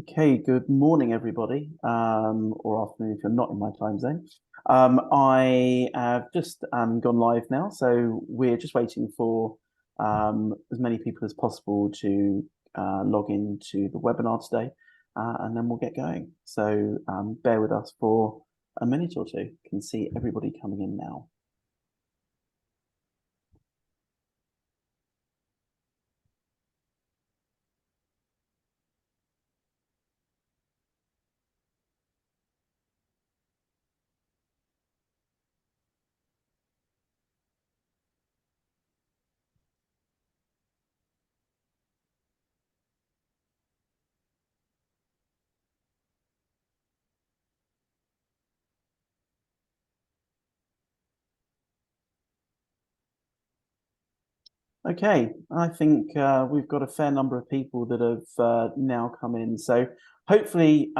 Okay, good morning, everybody, or afternoon if you're not in my time zone. I have just gone live now, so we're just waiting for as many people as possible to log into the webinar today, and then we'll get going. So bear with us for a minute or two. You can see everybody coming in now. Okay, I think we've got a fair number of people that have now come in. So hopefully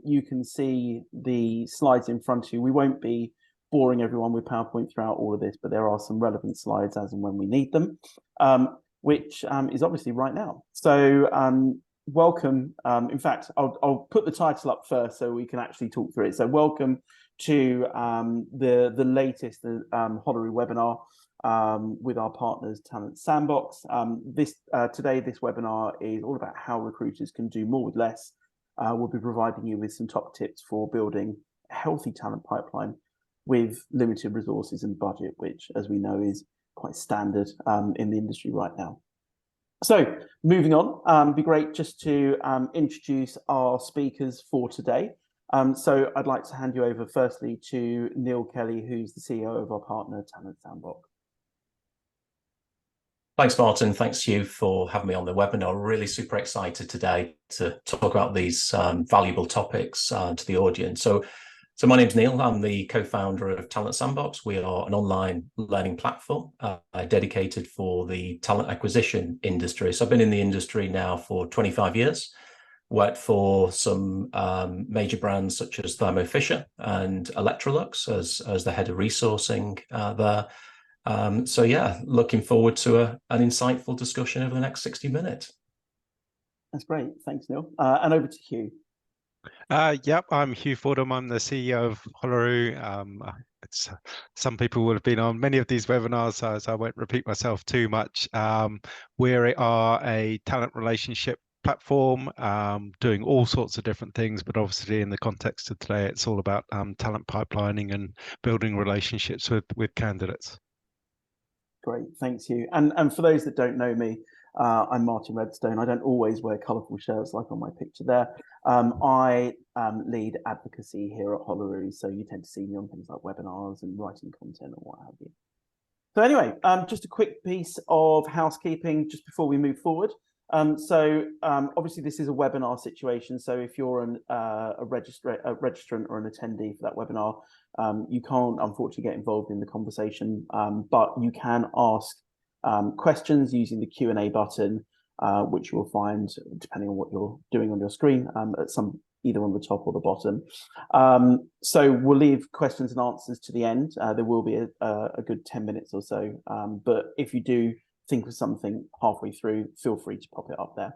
you can see the slides in front of you. We won't be boring everyone with PowerPoint throughout all of this, but there are some relevant slides as and when we need them, which is obviously right now. So welcome. In fact, I'll put the title up first so we can actually talk through it. So welcome to the latest Hollaroo webinar with our partners, Talent Sandbox. Today, this webinar is all about how recruiters can do more with less. We'll be providing you with some top tips for building a healthy talent pipeline with limited resources and budget, which, as we know, is quite standard in the industry right now. So moving on, it'd be great just to introduce our speakers for today. So I'd like to hand you over firstly to Neil Kelly, who's the CEO of our partner, Talent Sandbox. Thanks, Martin. Thanks to you for having me on the webinar. Really super excited today to talk about these valuable topics to the audience. So my name's Neil. I'm the co-founder of Talent Sandbox. We are an online learning platform dedicated for the talent acquisition industry. So I've been in the industry now for 25 years. Worked for some major brands such as Thermo Fisher and Electrolux as the head of resourcing there. So yeah, looking forward to an insightful discussion over the next 60 minutes. That's great. Thanks, Neil. And over to Hugh. Yep, I'm Hugh Fordham. I'm the CEO of Hollaroo. Some people will have been on many of these webinars, so I won't repeat myself too much. We are a talent relationship platform, doing all sorts of different things, but obviously in the context of today, it's all about talent pipelining and building relationships with candidates. Great, thanks, Hugh. And for those that don't know me, I'm Martin Redstone. I don't always wear colourful shirts like on my picture there. I lead advocacy here at Hollaroo, so you tend to see me on things like webinars and writing content or what have you. So anyway, just a quick piece of housekeeping just before we move forward. Obviously this is a webinar situation, so if you're a registrant or an attendee for that webinar, you can't unfortunately get involved in the conversation, but you can ask questions using the Q&A button, which you will find, depending on what you're doing on your screen, at either on the top or the bottom. So we'll leave questions and answers to the end. There will be a good 10 minutes or so, but if you do think of something halfway through, feel free to pop it up there.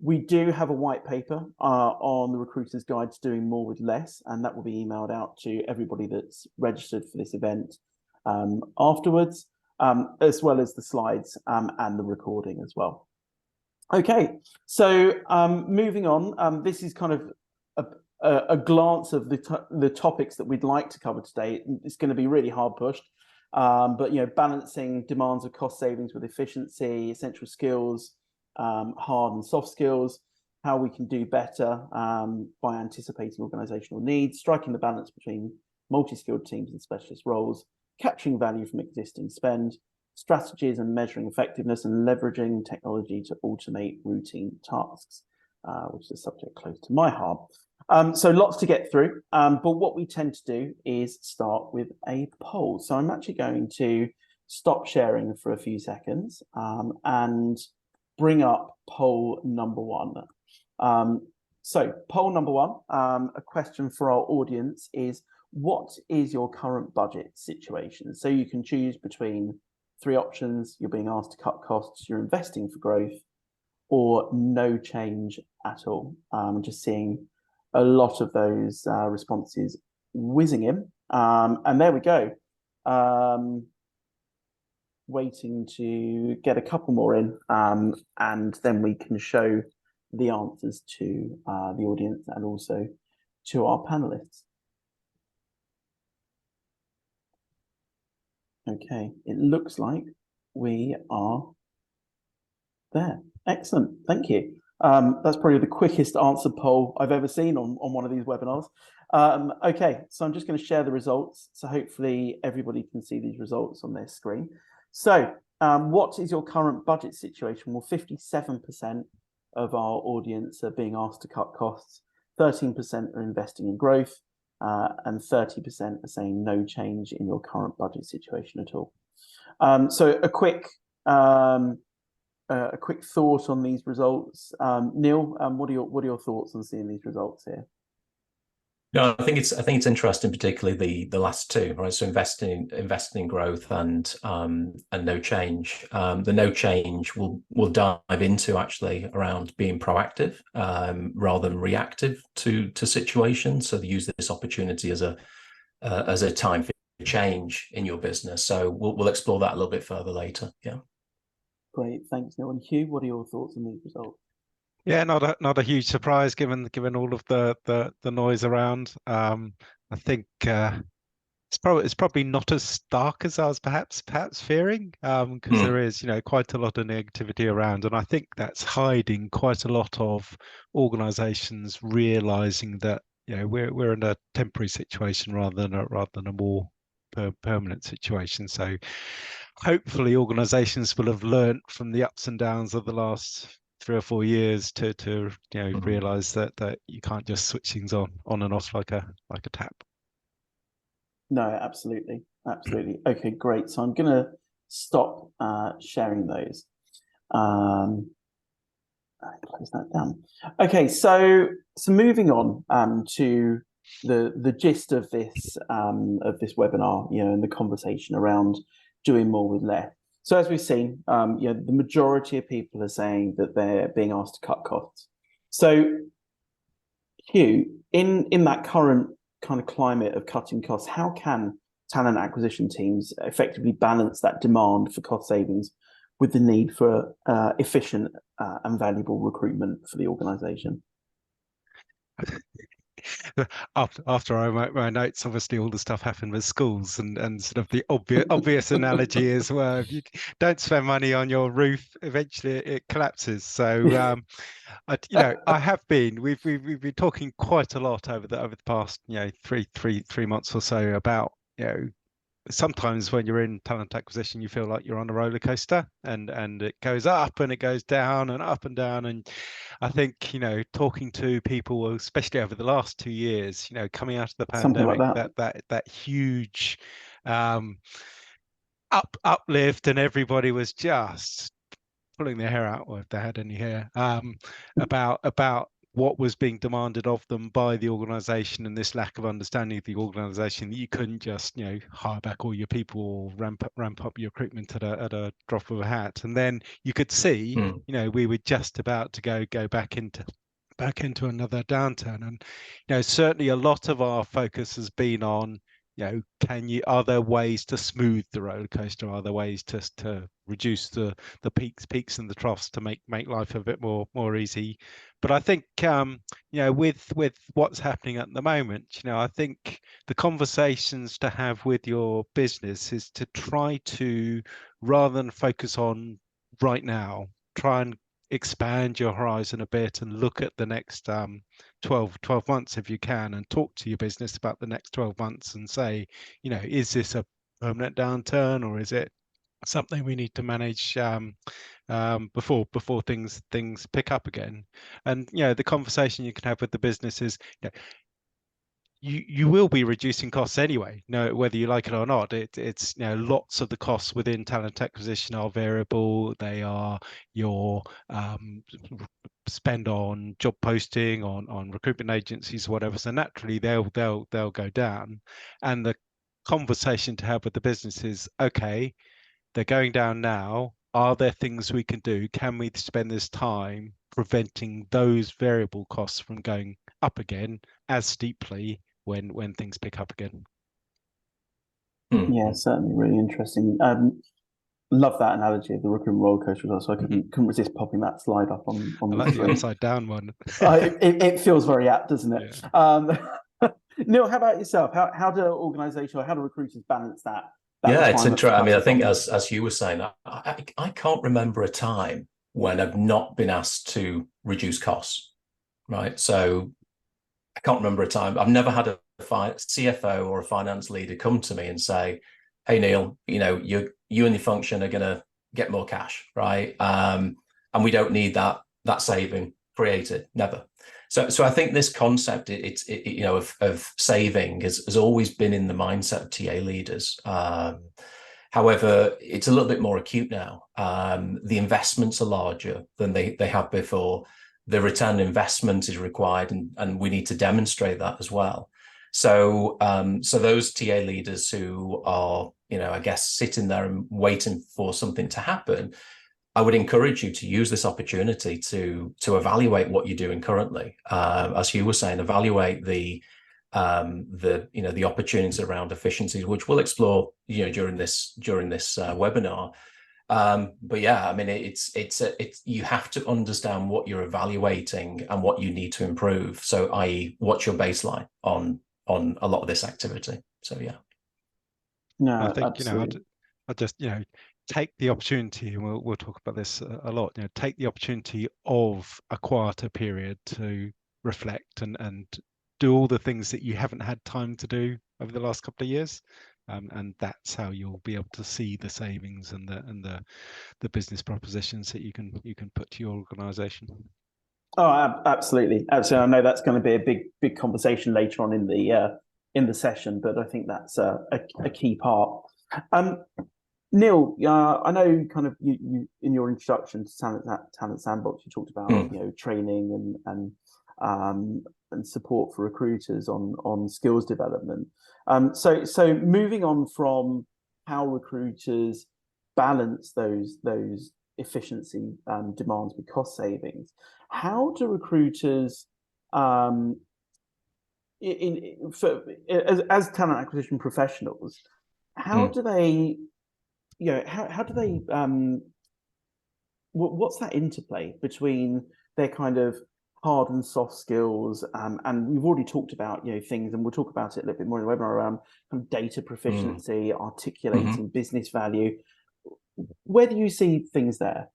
We do have a white paper on the Recruiter's Guide to Doing More with Less, and that will be emailed out to everybody that's registered for this event afterwards, as well as the slides and the recording as well. Okay, so moving on, this is kind of a glance of the topics that we'd like to cover today. It's going to be really hard pushed. But balancing demands of cost savings with efficiency, essential skills, hard and soft skills, how we can do better by anticipating organizational needs, striking the balance between multi-skilled teams and specialist roles, capturing value from existing spend, strategies and measuring effectiveness, and leveraging technology to automate routine tasks, which is a subject close to my heart. So lots to get through, but what we tend to do is start with a poll. So I'm actually going to stop sharing for a few seconds and bring up poll number one. So poll number one, a question for our audience is, what is your current budget situation? So you can choose between three options. You're being asked to cut costs, you're investing for growth, or no change at all. Just seeing a lot of those responses whizzing in. And there we go. Waiting to get a couple more in, and then we can show the answers to the audience and also to our panelists. Okay, it looks like we are there. Excellent, thank you. That's probably the quickest answer poll I've ever seen on one of these webinars. Okay, so I'm just going to share the results. So hopefully everybody can see these results on their screen. So what is your current budget situation? Well, 57% of our audience are being asked to cut costs, 13% are investing in growth, and 30% are saying no change in your current budget situation at all. So a quick thought on these results. Neil, what are your thoughts on seeing these results here? No, I think it's interesting, particularly the last two, right? So investing in growth and no change. The no change will dive into actually around being proactive rather than reactive to situations. So they use this opportunity as a time for change in your business. So we'll explore that a little bit further later. Yeah. Great, thanks, Neil. And Hugh, what are your thoughts on these results? Yeah, not a huge surprise given all of the noise around. I think it's probably not as stark as I was perhaps fearing, because there is quite a lot of negativity around, and I think that's hiding quite a lot of organisations realising that we're in a temporary situation rather than a more permanent situation. So hopefully organisations will have learnt from the ups and downs of the last 3 or 4 years to realise that you can't just switch things on and off like a tap. No, absolutely. Okay, great. So I'm going to stop sharing those. Close that down. Okay, so moving on to the gist of this webinar, and the conversation around doing more with less. So as we've seen, the majority of people are saying that they're being asked to cut costs. So, Hugh, in that current kind of climate of cutting costs, how can talent acquisition teams effectively balance that demand for cost savings with the need for efficient and valuable recruitment for the organization? After I wrote my notes, obviously all the stuff happened with schools, and sort of the obvious analogy is, well, if you don't spend money on your roof, eventually it collapses. So I have been we've been talking quite a lot over the past three months or so about sometimes when you're in talent acquisition, you feel like you're on a roller coaster, and it goes up and it goes down and up and down. And I think talking to people, especially over the last 2 years, coming out of the pandemic, that huge uplift, and everybody was just pulling their hair out, or if they had any hair, about what was being demanded of them by the organization, and this lack of understanding of the organization, that you couldn't just hire back all your people or ramp up your recruitment at a drop of a hat. And then you could see we were just about to go back into another downturn. And certainly a lot of our focus has been on are there ways to smooth the roller coaster? Are there ways to reduce the peaks and the troughs to make life a bit more easy? But I think with what's happening at the moment, I think the conversations to have with your business is to try to, rather than focus on right now, try and expand your horizon a bit and look at the next 12 months if you can, and talk to your business about the next 12 months and say, is this a permanent downturn, or is it something we need to manage before things pick up again? And the conversation you can have with the business is, you will be reducing costs anyway, whether you like it or not. It's lots of the costs within talent acquisition are variable. They are your spend on job posting, on recruitment agencies, whatever. So naturally they'll go down. And the conversation to have with the business is, okay, they're going down now. are there things we can do? Can we spend this time preventing those variable costs from going up again as steeply when things pick up again? Yeah, certainly really interesting. Love that analogy of the recruitment roller coaster as well. So I couldn't resist popping that slide up on I the like the screen. upside down one. It feels very apt, doesn't it? Yeah. Neil, how about yourself? How do organisations or how do recruiters balance that? Yeah, it's interesting. I mean, I think on? as you were saying, I can't remember a time when I've not been asked to reduce costs, right? So I can't remember a time. I've never had a CFO or a finance leader come to me and say, "Hey, Neil, you and your function are going to get more cash, right? And we don't need that saving created." Never. So I think this concept, of saving has always been in the mindset of TA leaders. However, it's a little bit more acute now. The investments are larger than they have before. The return on investment is required, and we need to demonstrate that as well. So those TA leaders who are, I guess, sitting there and waiting for something to happen, I would encourage you to use this opportunity to evaluate what you're doing currently. As you were saying, evaluate the opportunities around efficiencies, which we'll explore, during this webinar. But yeah, I mean, it's you have to understand what you're evaluating and what you need to improve. So, i.e., what's your baseline on a lot of this activity? So yeah. No, I think absolutely. I just take the opportunity, and we'll talk about this a lot. Take the opportunity of a quieter period to reflect and do all the things that you haven't had time to do over the last couple of years, and that's how you'll be able to see the savings and the business propositions that you can put to your organisation. Oh, absolutely. I know that's going to be a big conversation later on in the session, but I think that's a key part. Neil, I know kind of you in your introduction to Talent Sandbox, you talked about training and support for recruiters on skills development. So moving on from how recruiters balance those efficiency demands with cost savings, how do recruiters as talent acquisition professionals, how do they what's that interplay between their kind of hard and soft skills, and we've already talked about things, and we'll talk about it a little bit more in the webinar around kind of data proficiency, articulating business value. Where do you see things there?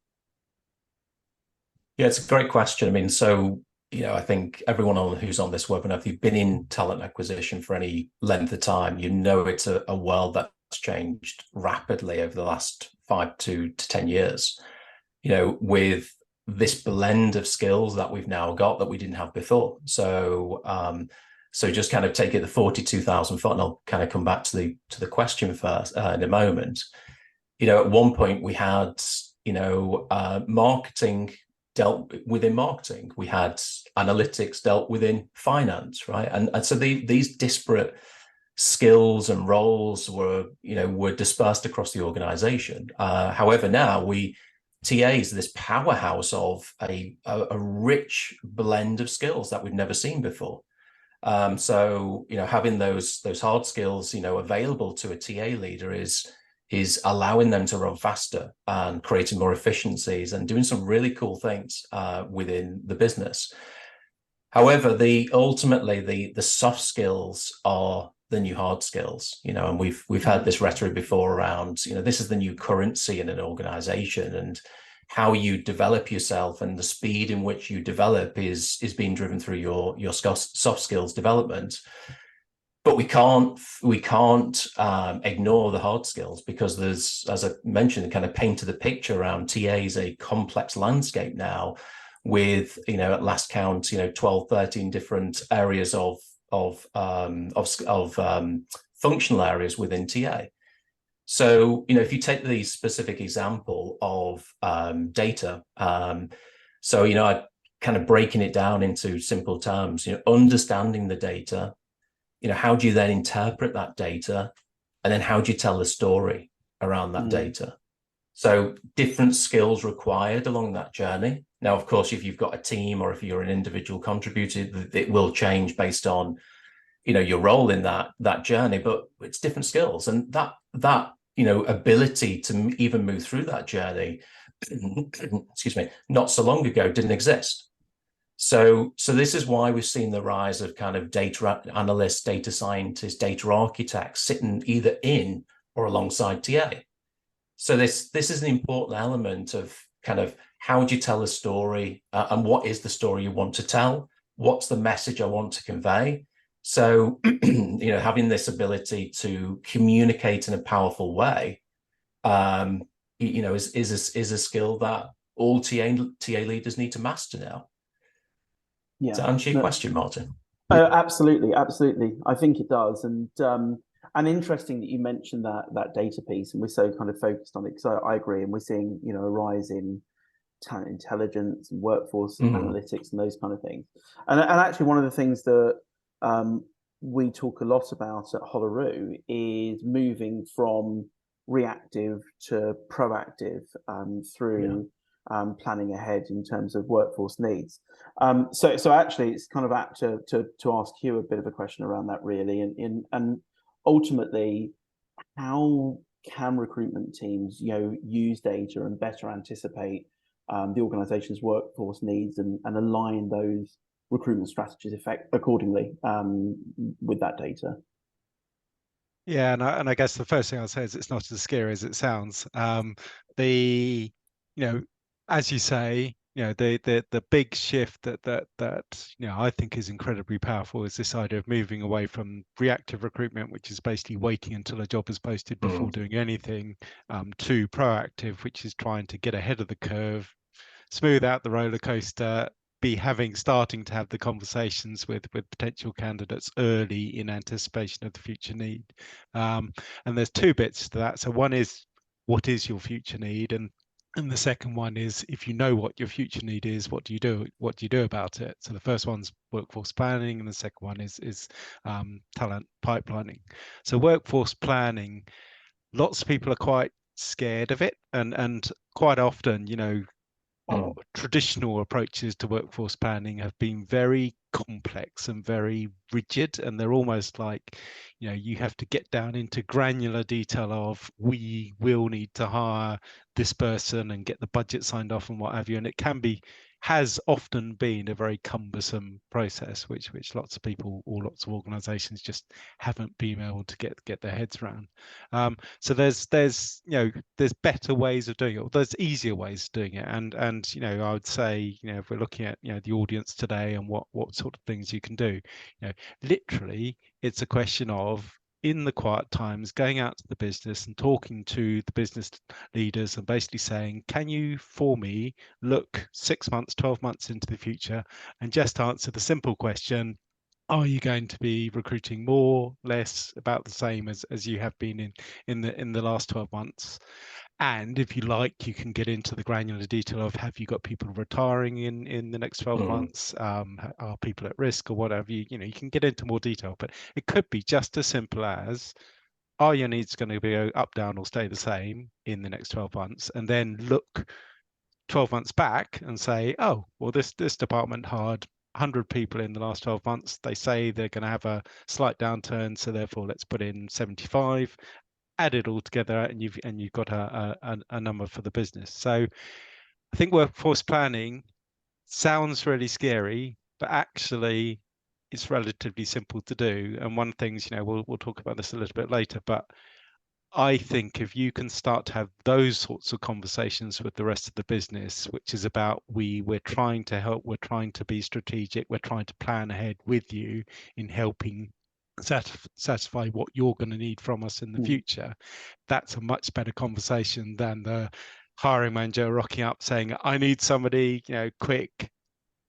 Yeah, it's a great question. I mean, so I think everyone who's on this webinar, if you've been in talent acquisition for any length of time, it's a world that's changed rapidly over the last 5 to 10 years. With this blend of skills that we've now got that we didn't have before. So just kind of take it the 42,000 foot, and I'll kind of come back to the question first in a moment. At one point we had marketing dealt within marketing, we had analytics dealt within finance, right? And so these disparate skills and roles were dispersed across the organization. However, now TA is this powerhouse of a rich blend of skills that we've never seen before. So having those hard skills available to a TA leader is allowing them to run faster and creating more efficiencies and doing some really cool things within the business. However, ultimately the soft skills are the new hard skills, and we've had this rhetoric before around, this is the new currency in an organization, and how you develop yourself and the speed in which you develop is being driven through your soft skills development. But we can't ignore the hard skills, because there's, as I mentioned, kind of painted the picture around TA is a complex landscape now, with at last count 12, 13 different areas of functional areas within TA. So if you take the specific example of data, so I kind of breaking it down into simple terms, understanding the data. How do you then interpret that data, and then how do you tell the story around that data? So different skills required along that journey. Now, of course, if you've got a team or if you're an individual contributor, it will change based on, your role in that journey, but it's different skills. And that ability to even move through that journey, excuse me, not so long ago didn't exist. So this is why we've seen the rise of kind of data analysts, data scientists, data architects sitting either in or alongside TA. So this is an important element of kind of how do you tell a story, and what is the story you want to tell? What's the message I want to convey? So, having this ability to communicate in a powerful way, is a skill that all TA leaders need to master now. Yeah. Does that answer your question, Martin? Absolutely, absolutely. I think it does, and interesting that you mentioned that data piece, and we're so kind of focused on it, because I agree, and we're seeing a rise in talent intelligence and workforce analytics and those kind of things. And actually, one of the things that we talk a lot about at Hollaroo is moving from reactive to proactive through planning ahead in terms of workforce needs. So actually, it's kind of apt to ask you a bit of a question around that, really, and ultimately, how can recruitment teams use data and better anticipate the organization's workforce needs and align those recruitment strategies accordingly with that data? Yeah, and I guess the first thing I'll say is it's not as scary as it sounds. As you say, the big shift that I think is incredibly powerful is this idea of moving away from reactive recruitment, which is basically waiting until a job is posted before doing anything, to proactive, which is trying to get ahead of the curve, smooth out the roller coaster, starting to have the conversations with potential candidates early in anticipation of the future need. And there's two bits to that. So one is, what is your future need? And the second one is, if you know what your future need is, what do you do? What do you do about it? So the first one's workforce planning, and the second one is talent pipelining. So workforce planning, lots of people are quite scared of it, and quite often, traditional approaches to workforce planning have been very complex and very rigid, and they're almost like, you have to get down into granular detail of, we will need to hire this person and get the budget signed off and what have you, and it has often been a very cumbersome process, which lots of people or lots of organizations just haven't been able to get their heads around. So there's better ways of doing it, or there's easier ways of doing it, and I would say, if we're looking at the audience today and what sort of things you can do, literally it's a question of, in the quiet times, going out to the business and talking to the business leaders and basically saying, can you for me look 6 months, 12 months into the future and just answer the simple question, are you going to be recruiting more, less, about the same as you have been in the last 12 months? And if you like, you can get into the granular detail of, have you got people retiring in the next 12 months? Are people at risk or whatever? You can get into more detail, but it could be just as simple as, are your needs going to be up, down, or stay the same in the next 12 months? And then look 12 months back and say, oh, well, this department hired 100 people in the last 12 months. They say they're going to have a slight downturn, so therefore let's put in 75. Add it all together, and you've got a number for the business. So I think workforce planning sounds really scary, but actually it's relatively simple to do. And one of the things, we'll talk about this a little bit later, but I think if you can start to have those sorts of conversations with the rest of the business, which is about, we're trying to help, we're trying to be strategic, we're trying to plan ahead with you in helping satisfy what you're going to need from us in the future, that's a much better conversation than the hiring manager rocking up saying, I need somebody, quick,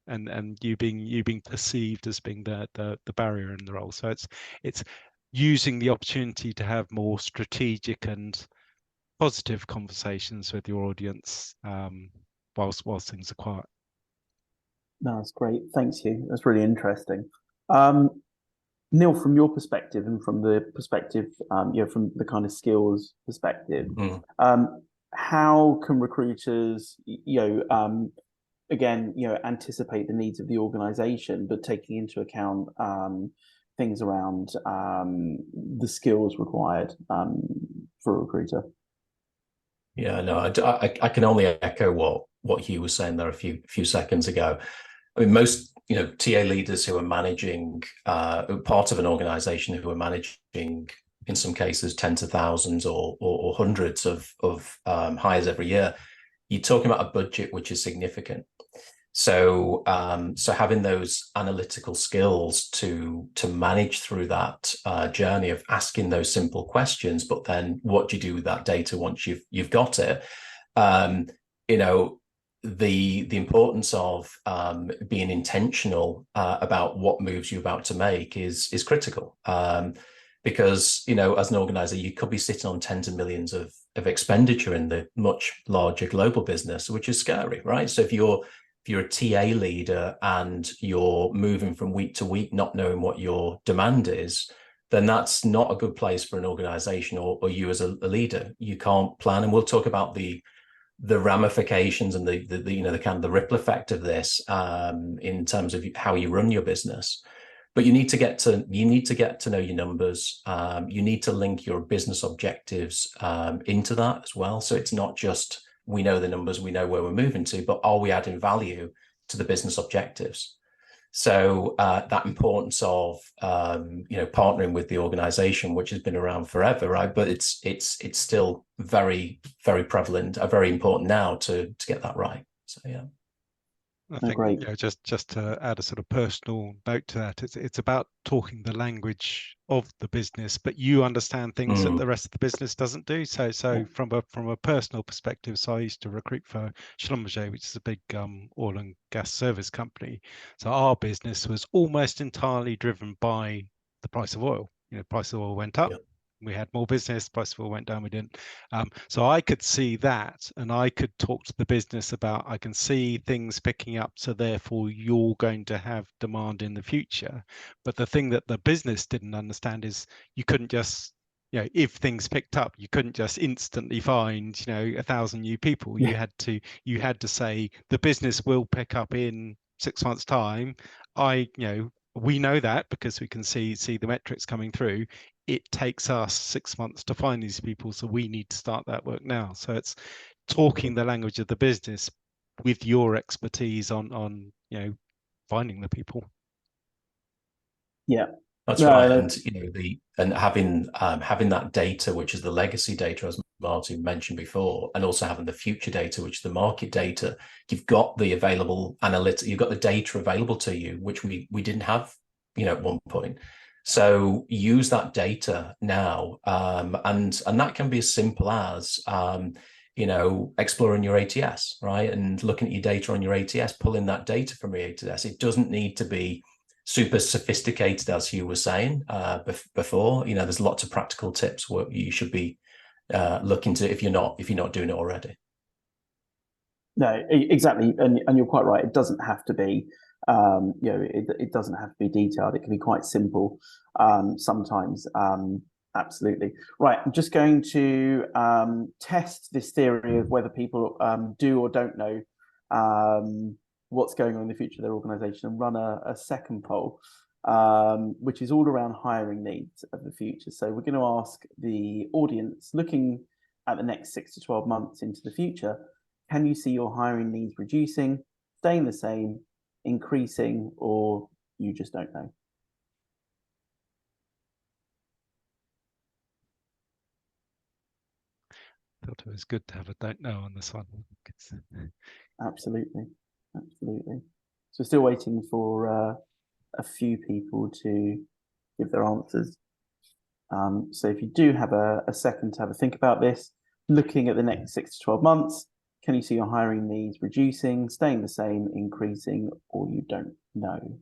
and you being perceived as being the barrier in the role. So it's using the opportunity to have more strategic and positive conversations with your audience whilst things are quiet. No, that's great. Thanks, Hugh. That's really interesting. Neil, from your perspective and from the perspective, from the kind of skills perspective, how can recruiters, again, anticipate the needs of the organization, but taking into account things around the skills required for a recruiter? Yeah, no, I can only echo what Hugh was saying there a few seconds ago. I mean, most TA leaders who are managing part of an organization who are managing, in some cases, tens of thousands or hundreds of hires every year, you're talking about a budget which is significant. So so having those analytical skills to manage through that journey of asking those simple questions, but then what do you do with that data once you've got it? You know, the importance of being intentional about what moves you're about to make is critical. Because as an organizer, you could be sitting on tens of millions of expenditure in the much larger global business, which is scary, right? So if you're a TA leader and you're moving from week to week, not knowing what your demand is, then that's not a good place for an organization or you as a leader. You can't plan. And we'll talk about the ramifications and the kind of the ripple effect of this in terms of how you run your business. But you need to get to know your numbers. You need to link your business objectives into that as well. So it's not just we know the numbers, we know where we're moving to, but are we adding value to the business objectives? So that importance of partnering with the organization, which has been around forever, right? But it's still very, very prevalent, very important now to get that right. So yeah. I think just to add a sort of personal note to that, it's about talking the language of the business, but you understand things that the rest of the business doesn't do. So from a personal perspective, so I used to recruit for Schlumberger, which is a big oil and gas service company. So our business was almost entirely driven by the price of oil. Price of oil went up. Yep. We had more business, price of oil went down, we didn't. So I could see that, and I could talk to the business about, I can see things picking up, so therefore you're going to have demand in the future. But the thing that the business didn't understand is you couldn't just, if things picked up, you couldn't just instantly find, 1,000 new people. Yeah. You had to say the business will pick up in 6 months' time. We know that because we can see the metrics coming through. It takes us 6 months to find these people, so we need to start that work now. So it's talking the language of the business with your expertise on finding the people. Yeah, that's right. And having that data, which is the legacy data, as Martin mentioned before, and also having the future data, which is the market data. You've got the available analytics, you've got the data available to you, which we didn't have, at one point. So use that data now, and that can be as simple as exploring your ATS, right, and looking at your data on your ATS, pulling that data from your ATS. It doesn't need to be super sophisticated, as Hugh was saying before. There's lots of practical tips what you should be looking to if you're not doing it already. No, exactly, and you're quite right. It doesn't have to be. It doesn't have to be detailed. It can be quite simple sometimes. Absolutely. Right. I'm just going to test this theory of whether people do or don't know what's going on in the future of their organization, and run a second poll, which is all around hiring needs of the future. So we're going to ask the audience, looking at the next 6 to 12 months into the future, can you see your hiring needs reducing, staying the same, increasing, or you just don't know? I thought it was good to have a don't know on this one. Absolutely. So still waiting for a few people to give their answers. So if you do have a second to have a think about this, looking at the next 6 to 12 months, can you see your hiring needs reducing, staying the same, increasing, or you don't know?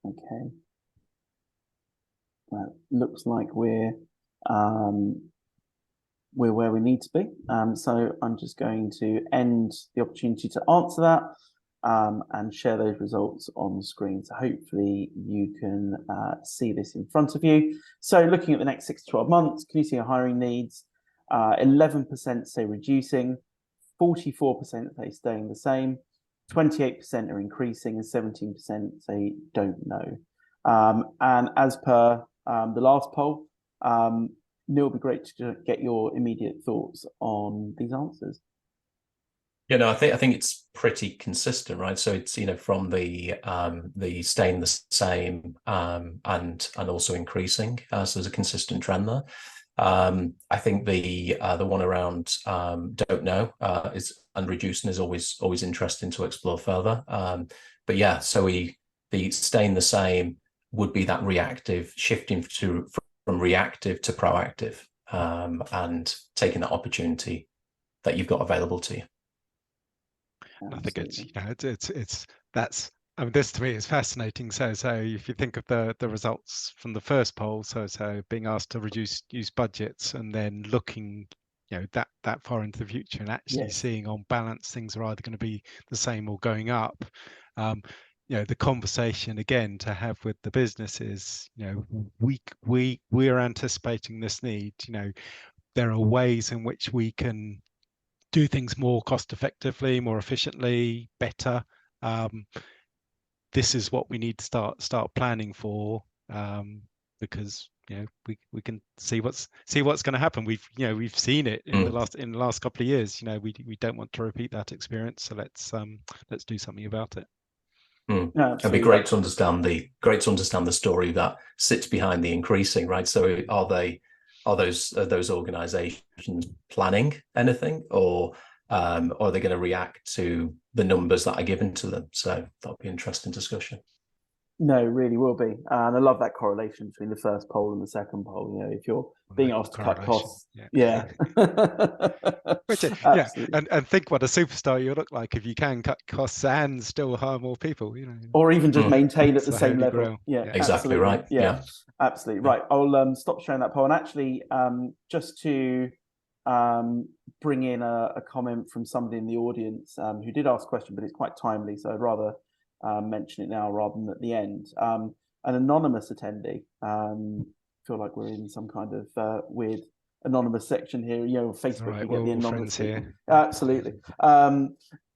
Okay. Well, looks like we're we're where we need to be. So I'm just going to end the opportunity to answer that and share those results on the screen. So hopefully you can see this in front of you. So looking at the next 6 to 12 months, can you see our hiring needs? 11% say reducing, 44% say staying the same, 28% are increasing, and 17% say don't know. And as per the last poll, Neil, it'd be great to get your immediate thoughts on these answers. Yeah, no, I think it's pretty consistent, right? So it's, you know, from the staying the same and also increasing. So there's a consistent trend there. I think the one around don't know is and reducing is always interesting to explore further. But yeah, so the staying the same would be that reactive, shifting from reactive to proactive, and taking that opportunity that you've got available to you. I think it's, you know, it's that's, I mean, this to me is fascinating. So if you think of the results from the first poll, so being asked to use budgets and then looking, you know, that far into the future and actually seeing on balance things are either going to be the same or going up. You know, the conversation again to have with the businesses, you know, we're anticipating this need. You know, there are ways in which we can do things more cost effectively, more efficiently, better. This is what we need to start planning for, because, you know, we can see what's going to happen. We've seen it in the last couple of years. You know, we don't want to repeat that experience, so let's do something about it. Yeah, it'd be great to understand the story that sits behind the increasing, right? So are those organizations planning anything, or are they going to react to the numbers that are given to them? So that'll be an interesting discussion. No, really will be. And I love that correlation between the first poll and the second poll. You know, if you're being asked to cut costs, Which, and think what a superstar you look like if you can cut costs and still hire more people, you know, or even just maintain at the same level. Grail. Yeah, exactly absolutely. right. Yeah, absolutely right. I'll stop sharing that poll, and actually, just to bring in a comment from somebody in the audience who did ask a question, but it's quite timely, so I'd rather mention it now rather than at the end. An anonymous attendee, feel like we're in some kind of weird anonymous section here, you know, Facebook. Right, you get the anonymous here. Absolutely.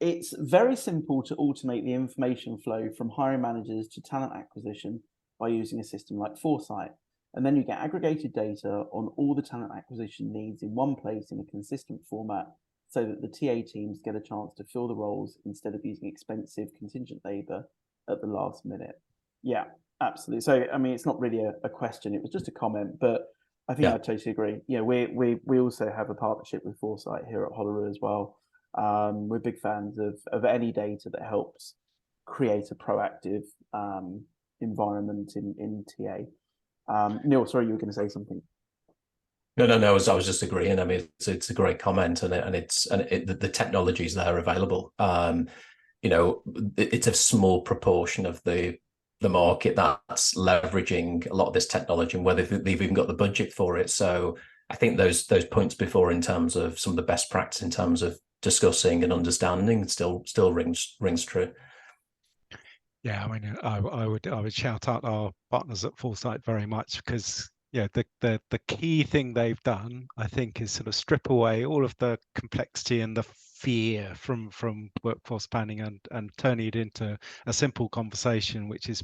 It's very simple to automate the information flow from hiring managers to talent acquisition by using a system like Foresight. And then you get aggregated data on all the talent acquisition needs in one place in a consistent format, so that the TA teams get a chance to fill the roles instead of using expensive contingent labor at the last minute. Yeah, absolutely. So, I mean, it's not really a question, it was just a comment, but I think I totally agree. You know, we also have a partnership with Foresight here at Hollaroo as well. We're big fans of any data that helps create a proactive environment in TA. Neil, sorry, you were going to say something. No, I was just agreeing. I mean, it's a great comment, and the technologies that are available. You know, it's a small proportion of the market that's leveraging a lot of this technology, and whether they've even got the budget for it. So I think those points before in terms of some of the best practice in terms of discussing and understanding still rings true. Yeah, I mean, I would shout out our partners at Foresight very much, because the key thing they've done, I think, is sort of strip away all of the complexity and the fear from workforce planning and turning it into a simple conversation, which is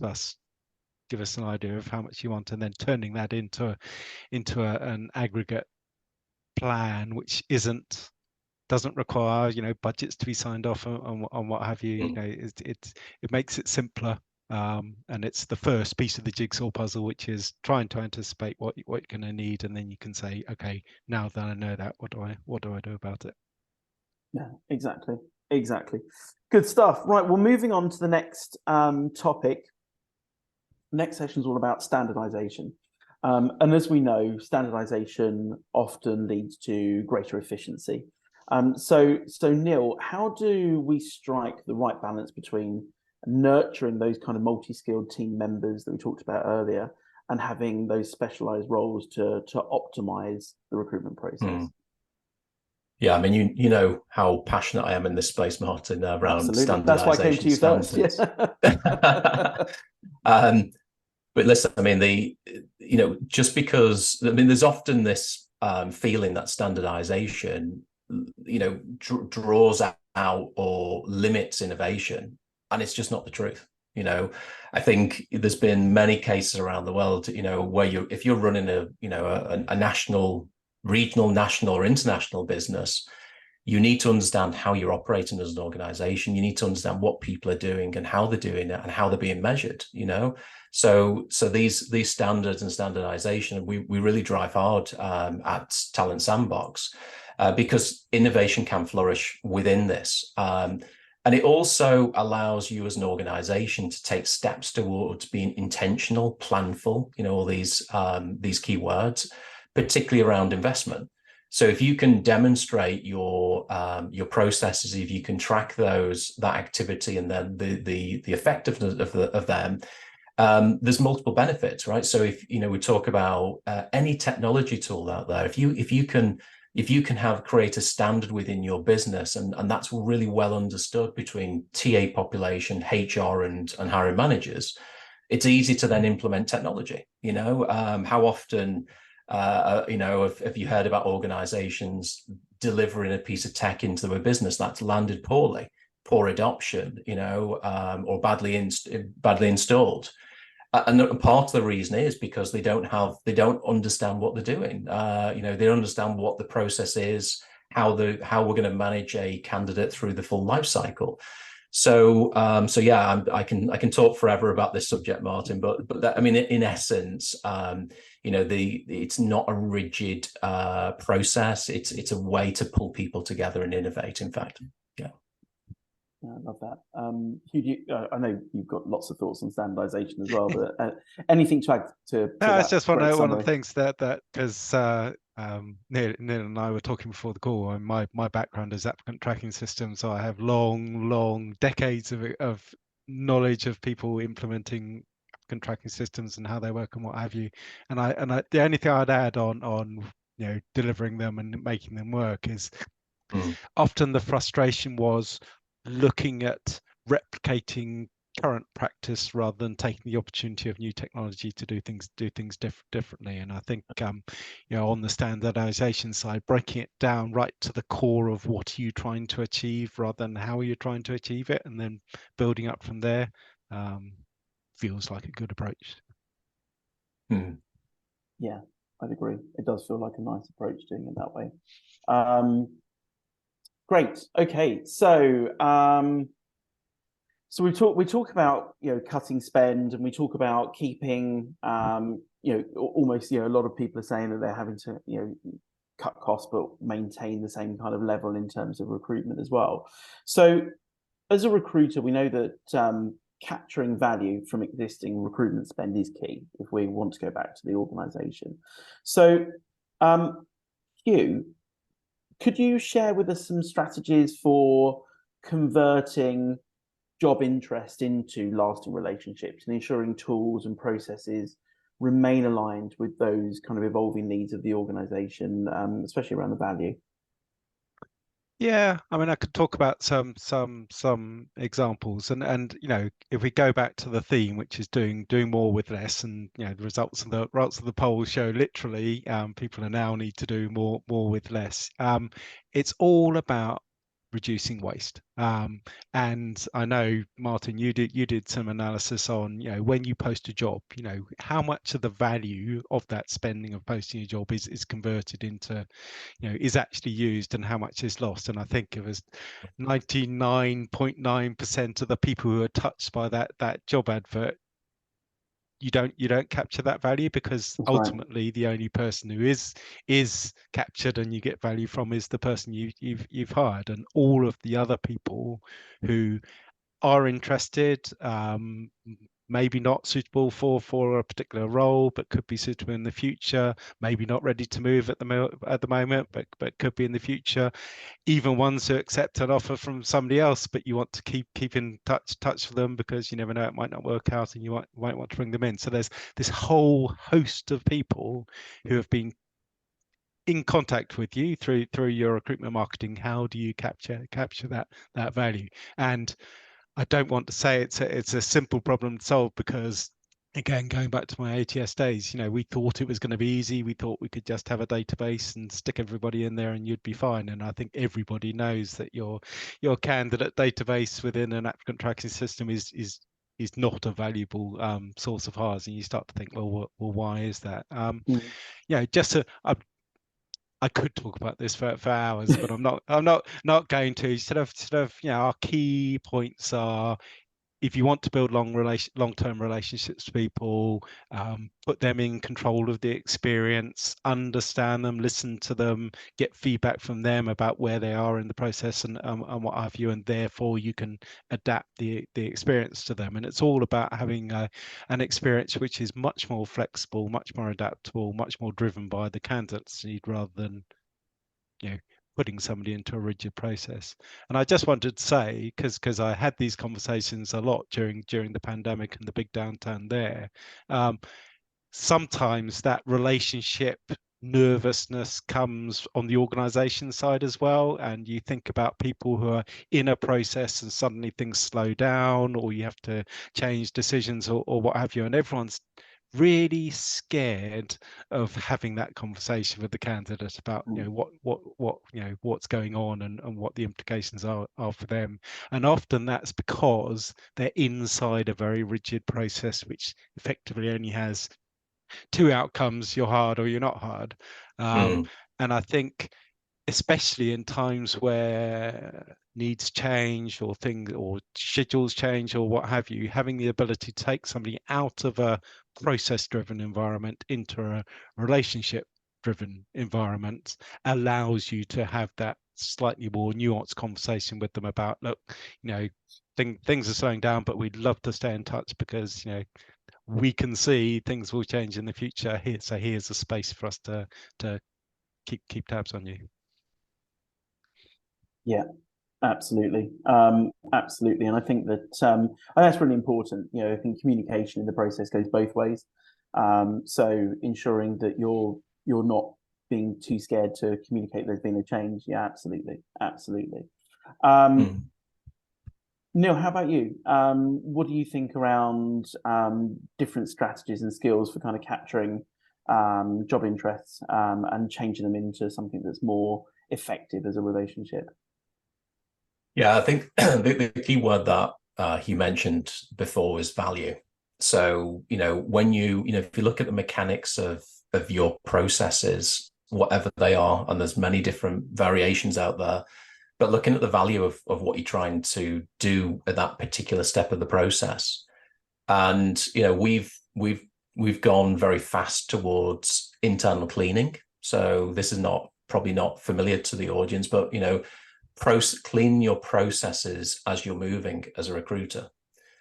give us an idea of how much you want, and then turning that into an aggregate plan, which doesn't require, you know, budgets to be signed off on what have you. You know, it makes it simpler, and it's the first piece of the jigsaw puzzle, which is trying to anticipate what you're going to need, and then you can say, okay, now that I know that, what do I do about it? Yeah, exactly. Good stuff. Right, well, moving on to the next topic. Next session is all about standardization. And as we know, standardization often leads to greater efficiency. So Neil, how do we strike the right balance between nurturing those kind of multi-skilled team members that we talked about earlier, and having those specialized roles to optimize the recruitment process. Yeah, I mean, you know how passionate I am in this space, Martin, around Absolutely. That's why I came to you standards. first. Yeah. But listen, I mean, just because, I mean, there's often this feeling that standardization, draws out or limits innovation, and it's just not the truth. I think there's been many cases around the world, where if you're running a national, regional, national, or international business, you need to understand how you're operating as an organization. You need to understand what people are doing and how they're doing it and how they're being measured. So these standards and standardization, we really drive hard at Talent Sandbox, because innovation can flourish within this. And it also allows you as an organization to take steps towards being intentional, planful, all these key words, particularly around investment. So if you can demonstrate your processes, if you can track that activity and then the effectiveness of them, there's multiple benefits, right? So if we talk about any technology tool out there, if you can create a standard within your business, and that's really well understood between TA population, HR, and hiring managers, it's easy to then implement technology. How often have you heard about organizations delivering a piece of tech into a business that's landed poorly, poor adoption, or badly installed? And part of the reason is because they don't understand what they're doing. They don't understand what the process is, how we're going to manage a candidate through the full life cycle. So yeah, I can talk forever about this subject, Martin, but that, I mean, in essence, it's not a rigid process. It's a way to pull people together and innovate. In fact, yeah. Yeah, I love that. Hugh, I know you've got lots of thoughts on standardization as well, but anything to add to No, it's just one of the things that because Neil and I were talking before the call. And my background is applicant tracking systems, so I have long decades of knowledge of people implementing applicant tracking systems and how they work and what have you. And I the only thing I'd add on delivering them and making them work is often the frustration was looking at replicating current practice rather than taking the opportunity of new technology to do things differently. And I think on the standardization side, breaking it down right to the core of what are you trying to achieve rather than how are you trying to achieve it, and then building up from there, feels like a good approach. Yeah, I'd agree. It does feel like a nice approach doing it that way. Great. Okay. So we talk about cutting spend, and we talk about keeping almost a lot of people are saying that they're having to cut costs but maintain the same kind of level in terms of recruitment as well. So as a recruiter, we know that capturing value from existing recruitment spend is key if we want to go back to the organization. So Hugh, could you share with us some strategies for converting job interest into lasting relationships and ensuring tools and processes remain aligned with those kind of evolving needs of the organization, especially around the value? Yeah, I mean, I could talk about some examples, and if we go back to the theme, which is doing more with less, and the results of the polls show literally people are now need to do more with less. It's all about reducing waste. And I know, Martin, you did some analysis on when you post a job, how much of the value of that spending of posting a job is converted into is actually used and how much is lost. And I think it was 99.9% of the people who are touched by that job advert, you don't capture that value, because That's ultimately right. the only person who is captured and you get value from is the person you've hired, and all of the other people who are interested, maybe not suitable for a particular role, but could be suitable in the future. Maybe not ready to move at the moment, but could be in the future. Even ones who accept an offer from somebody else, but you want to keep in touch with them because you never know, it might not work out, and you might want to bring them in. So there's this whole host of people who have been in contact with you through your recruitment marketing. How do you capture that value? And I don't want to say it's a simple problem to solve, because again, going back to my ATS days, we thought it was going to be easy. We thought we could just have a database and stick everybody in there and you'd be fine. And I think everybody knows that your candidate database within an applicant tracking system is not a valuable source of hires, and you start to think, well, why is that? Just to I could talk about this for hours, but I'm not going to. Sort of, our key points are: if you want to build long-term relationships with people, put them in control of the experience, understand them, listen to them, get feedback from them about where they are in the process and what have you, and therefore you can adapt the experience to them. And it's all about having an experience which is much more flexible, much more adaptable, much more driven by the candidate's need rather than putting somebody into a rigid process. And I just wanted to say, because I had these conversations a lot during the pandemic and the big downturn there, sometimes that relationship nervousness comes on the organization side as well. And you think about people who are in a process and suddenly things slow down, or you have to change decisions or what have you, and everyone's really scared of having that conversation with the candidate about what's going on and what the implications are for them. And often that's because they're inside a very rigid process which effectively only has two outcomes: you're hard or you're not hard. And I think, especially in times where needs change or schedules change or what have you, having the ability to take somebody out of a process-driven environment into a relationship-driven environment allows you to have that slightly more nuanced conversation with them about, look, things are slowing down, but we'd love to stay in touch because we can see things will change in the future. Here's a space for us to keep tabs on you. Yeah, absolutely. Absolutely. And I think that that's really important. I think communication in the process goes both ways. So ensuring that you're not being too scared to communicate there's been a change. Yeah, absolutely. Absolutely. Neil, how about you? What do you think around different strategies and skills for kind of capturing job interests and changing them into something that's more effective as a relationship? Yeah, I think the key word that he mentioned before was value. So, when if you look at the mechanics of your processes, whatever they are, and there's many different variations out there, but looking at the value of what you're trying to do at that particular step of the process. And, we've gone very fast towards internal cleaning. So this is probably not familiar to the audience, but, clean your processes as you're moving as a recruiter.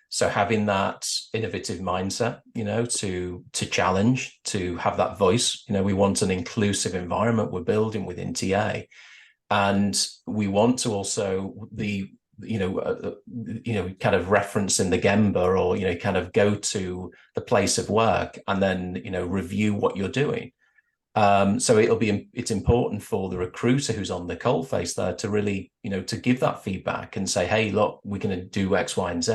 So having that innovative mindset, to challenge, to have that voice. We want an inclusive environment we're building within TA, and we want to also kind of reference in the Gemba, or kind of go to the place of work and then review what you're doing. So it's important for the recruiter who's on the coalface there to really, to give that feedback and say, hey, look, we're going to do X, Y, and Z.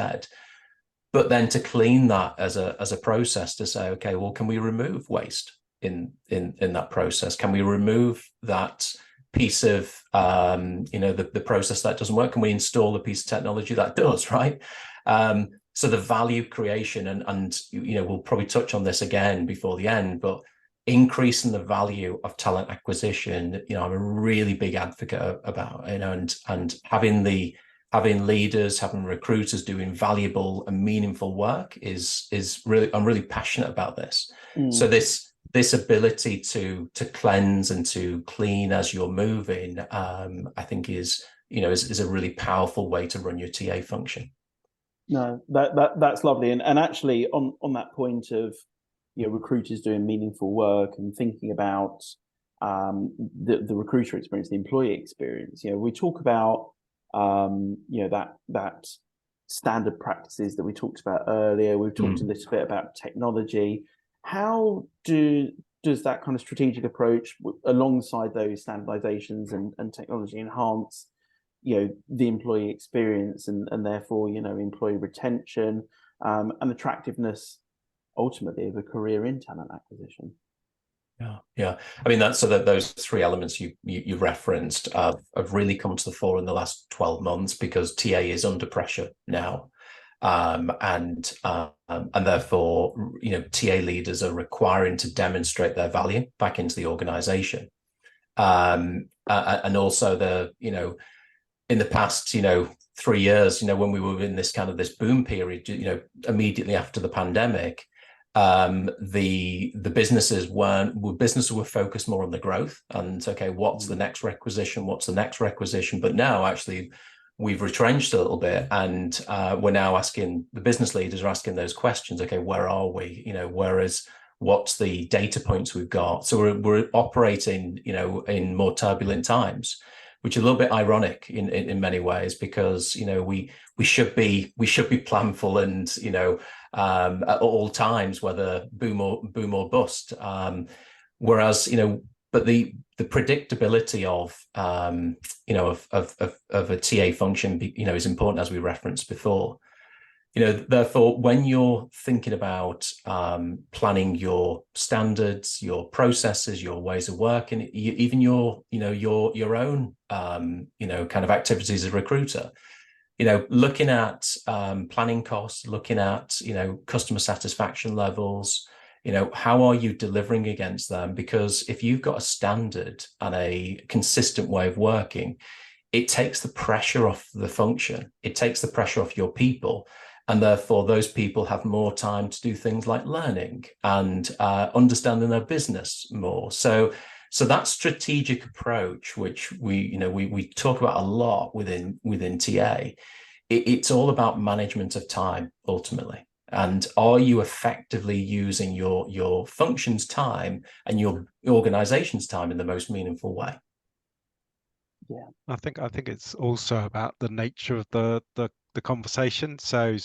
But then to clean that as a process to say, okay, well, can we remove waste in that process? Can we remove that piece of, the process that doesn't work? Can we install a piece of technology that does, right? So the value creation, and we'll probably touch on this again before the end, but increasing the value of talent acquisition, I'm a really big advocate about, and having leaders, having recruiters doing valuable and meaningful work is really, I'm really passionate about this. So this ability to cleanse and to clean as you're moving, I think is a really powerful way to run your TA function. No, that's lovely. And actually on that point of, recruiters doing meaningful work and thinking about the recruiter experience, the employee experience, we talk about that standard practices that we talked about earlier. We've talked a little bit about technology. How does that kind of strategic approach alongside those standardizations and technology enhance the employee experience and therefore employee retention and attractiveness ultimately of a career in talent acquisition? Yeah. I mean, that's so that those three elements you referenced have really come to the fore in the last 12 months because TA is under pressure now. And therefore, TA leaders are requiring to demonstrate their value back into the organization. And also in the past, 3 years, when we were in this kind of this boom period, immediately after the pandemic, the businesses were focused more on the growth and what's the next requisition, but now actually we've retrenched a little bit and we're now asking, the business leaders are asking those questions. Where are we? What's the data points we've got? So we're operating in more turbulent times, which is a little bit ironic in many ways, because we should be planful and at all times, whether boom or bust. Whereas but the predictability of a TA function is important, as we referenced before. Therefore, when you're thinking about planning your standards, your processes, your ways of working, even your own kind of activities as a recruiter, looking at planning costs, looking at customer satisfaction levels, how are you delivering against them? Because if you've got a standard and a consistent way of working, it takes the pressure off the function, it takes the pressure off your people. And therefore, those people have more time to do things like learning and understanding their business more. So that strategic approach, which we talk about a lot within TA, it's all about management of time ultimately. And are you effectively using your function's time and your organization's time in the most meaningful way? Yeah, I think it's also about the nature of the conversation. So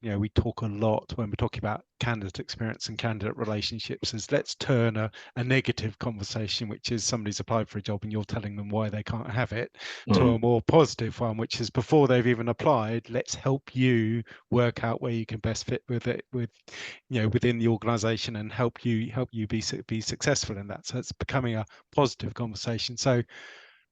we talk a lot when we're talking about candidate experience and candidate relationships is let's turn a negative conversation, which is somebody's applied for a job and you're telling them why they can't have it, to a more positive one, which is before they've even applied, let's help you work out where you can best fit with it within the organization and help you be successful in that. So it's becoming a positive conversation. So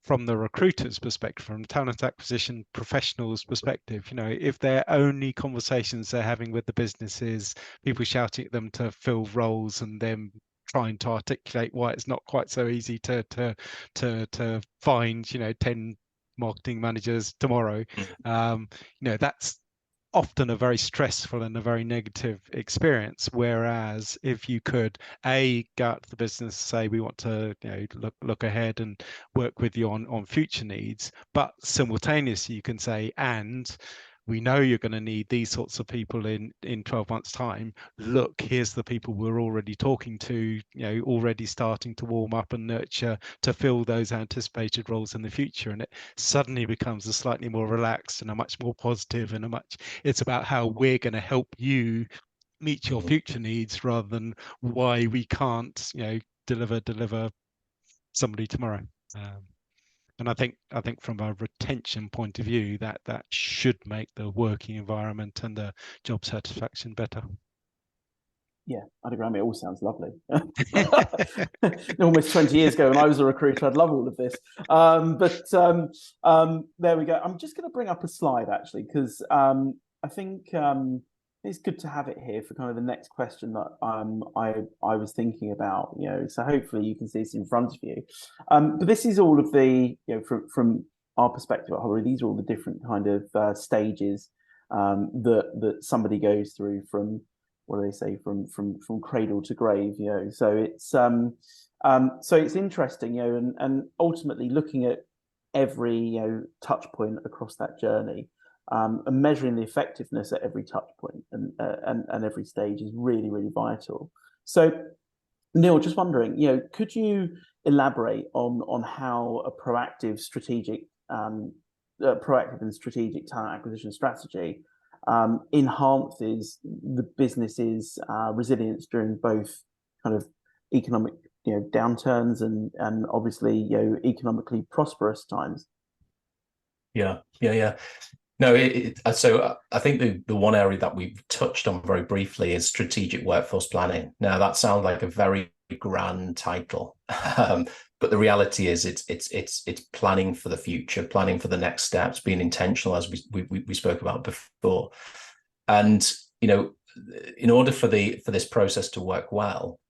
from the recruiter's perspective, from talent acquisition professionals' perspective, if their only conversations they're having with the business is people shouting at them to fill roles and them trying to articulate why it's not quite so easy to find 10 marketing managers tomorrow, that's often a very stressful and a very negative experience. Whereas if you could go out to the business, say we want to look ahead and work with you on future needs, but simultaneously you can say, and we know you're going to need these sorts of people in 12 months time. Look, here's the people we're already talking to, already starting to warm up and nurture to fill those anticipated roles in the future. And it suddenly becomes a slightly more relaxed and a much more positive and it's about how we're going to help you meet your future needs rather than why we can't, deliver somebody tomorrow. And I think from a retention point of view, that should make the working environment and the job satisfaction better. Yeah, I'd agree. I mean, it all sounds lovely. Almost 20 years ago, when I was a recruiter, I'd love all of this. But there we go. I'm just going to bring up a slide actually, because I think it's good to have it here for kind of the next question that I was thinking about. So hopefully you can see this in front of you. But this is all of the from our perspective at Hollaroo, these are all the different kind of stages that somebody goes through from, what do they say, from cradle to grave. So it's interesting, and ultimately looking at every touch point across that journey. and measuring the effectiveness at every touch point and every stage is really, really vital. So, Neil, just wondering, could you elaborate on how a proactive and strategic talent acquisition strategy enhances the business's resilience during both kind of economic downturns and obviously economically prosperous times? Yeah. No, so I think the one area that we've touched on very briefly is strategic workforce planning. Now, that sounds like a very grand title, but the reality is it's planning for the future, planning for the next steps, being intentional, as we spoke about before. And in order for this process to work well,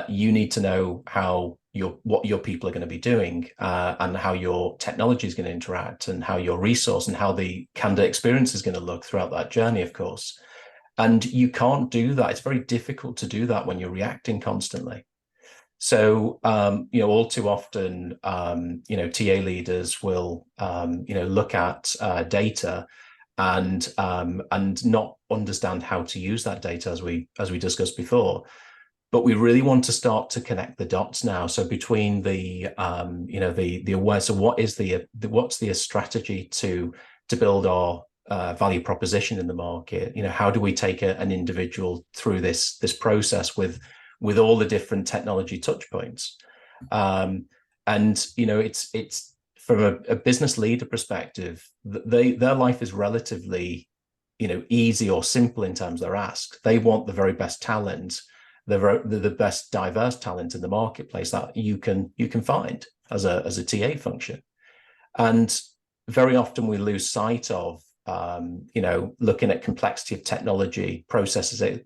you need to know what your people are going to be doing, and how your technology is going to interact, and how your resource and how the candidate experience is going to look throughout that journey, of course. And you can't do that. It's very difficult to do that when you're reacting constantly. So, all too often, TA leaders will, look at data and not understand how to use that data, as we discussed before. But we really want to start to connect the dots now. So between the awareness, so what's the strategy to build our value proposition in the market? How do we take an individual through this process with all the different technology touch points? It's from a business leader perspective, their life is relatively easy or simple in terms of their ask. They want the very best talent, the best diverse talent in the marketplace that you can find as a TA function. And very often we lose sight of looking at complexity of technology processes.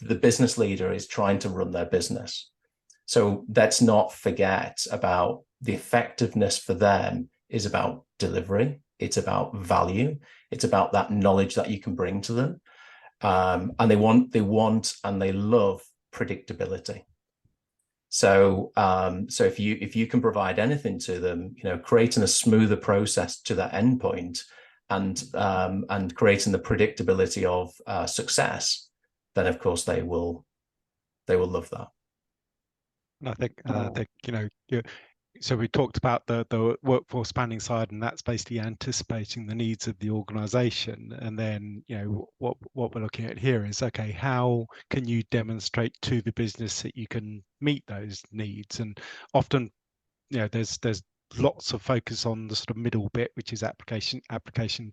The business leader is trying to run their business, so let's not forget about the effectiveness for them is about delivery. It's about value. It's about that knowledge that you can bring to them, and they want and they love predictability. So if you can provide anything to them, creating a smoother process to that endpoint, and creating the predictability of success, then of course they will love that. And I think so we talked about the workforce planning side, and that's basically anticipating the needs of the organization. And then what we're looking at here is, okay, how can you demonstrate to the business that you can meet those needs? And often there's lots of focus on the sort of middle bit, which is application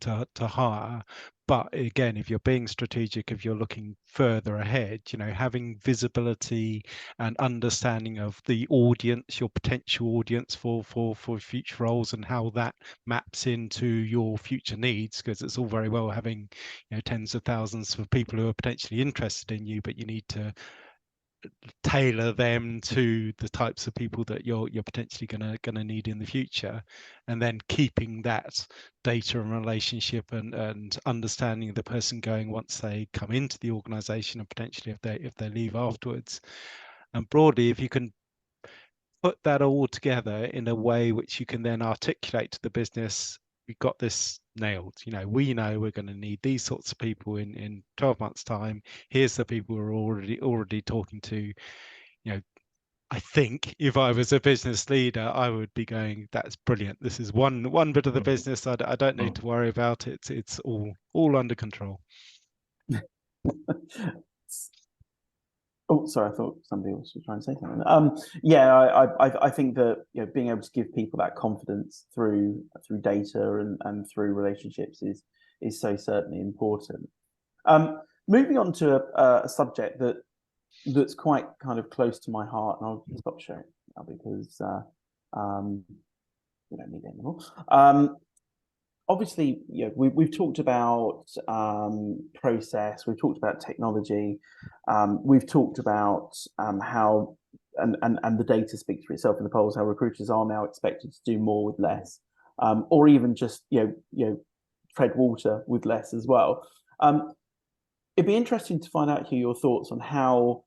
to hire. But again, if you're being strategic, if you're looking further ahead, having visibility and understanding of the audience, your potential audience for future roles, and how that maps into your future needs, because it's all very well having tens of thousands of people who are potentially interested in you, but you need to tailor them to the types of people that you're potentially gonna need in the future. And then keeping that data and relationship and understanding the person going once they come into the organization, and potentially if they leave afterwards. And broadly, if you can put that all together in a way which you can then articulate to the business, we've got this nailed. We know we're going to need these sorts of people in 12 months time. Here's the people we're already talking to. I think if I was a business leader, I would be going, that's brilliant. This is one bit of the business I don't need to worry about. It's all under control. Oh, sorry, I thought somebody else was trying to say something. Yeah, I think that being able to give people that confidence through data and through relationships is so certainly important. Moving on to a subject that's quite kind of close to my heart, and I'll stop sharing now because we don't need it anymore. Obviously, we've talked about process, we've talked about technology, we've talked about how and the data speaks for itself in the polls, how recruiters are now expected to do more with less, or even just tread water with less as well. It'd be interesting to find out, Hugh, your thoughts on how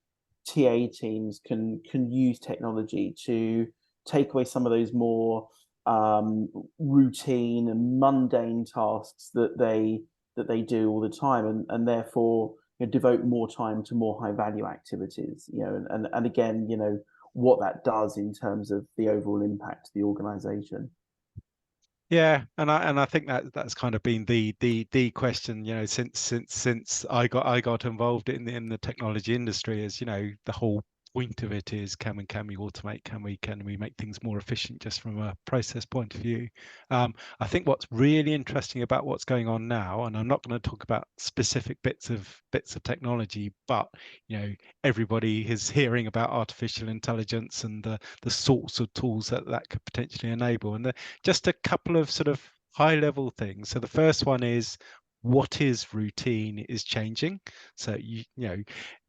TA teams can use technology to take away some of those more routine and mundane tasks that they that they do all the time, and therefore devote more time to more high value activities. And again, what that does in terms of the overall impact to the organization. Yeah, and I think that's kind of been the question, since I got involved in the technology industry. Is the whole point of it is, can we automate, can we make things more efficient just from a process point of view. I think what's really interesting about what's going on now, and I'm not going to talk about specific bits of technology, but everybody is hearing about artificial intelligence and the sorts of tools that could potentially enable. And just a couple of sort of high level things. So the first one is, what is routine is changing. So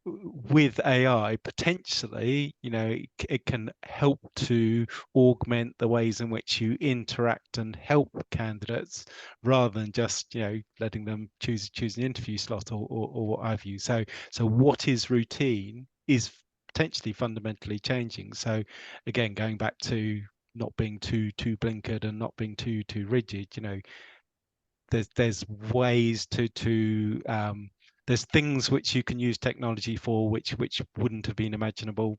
with AI, potentially, it can help to augment the ways in which you interact and help candidates, rather than just letting them choose an interview slot or what have you. So what is routine is potentially fundamentally changing. So again, going back to not being too blinkered and not being too rigid, there's ways to there's things which you can use technology for which wouldn't have been imaginable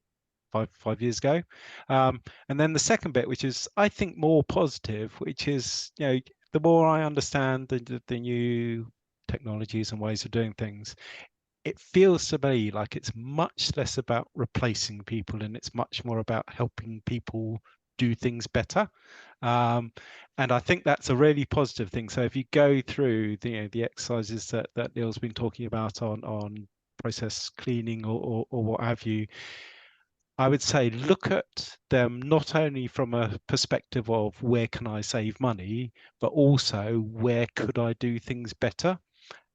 five years ago. And then the second bit, which is I think more positive, which is the more I understand the new technologies and ways of doing things, it feels to me like it's much less about replacing people and it's much more about helping people do things better. And I think that's a really positive thing. So if you go through the exercises that Neil's been talking about on process cleaning or what have you, I would say look at them not only from a perspective of where can I save money, but also where could I do things better,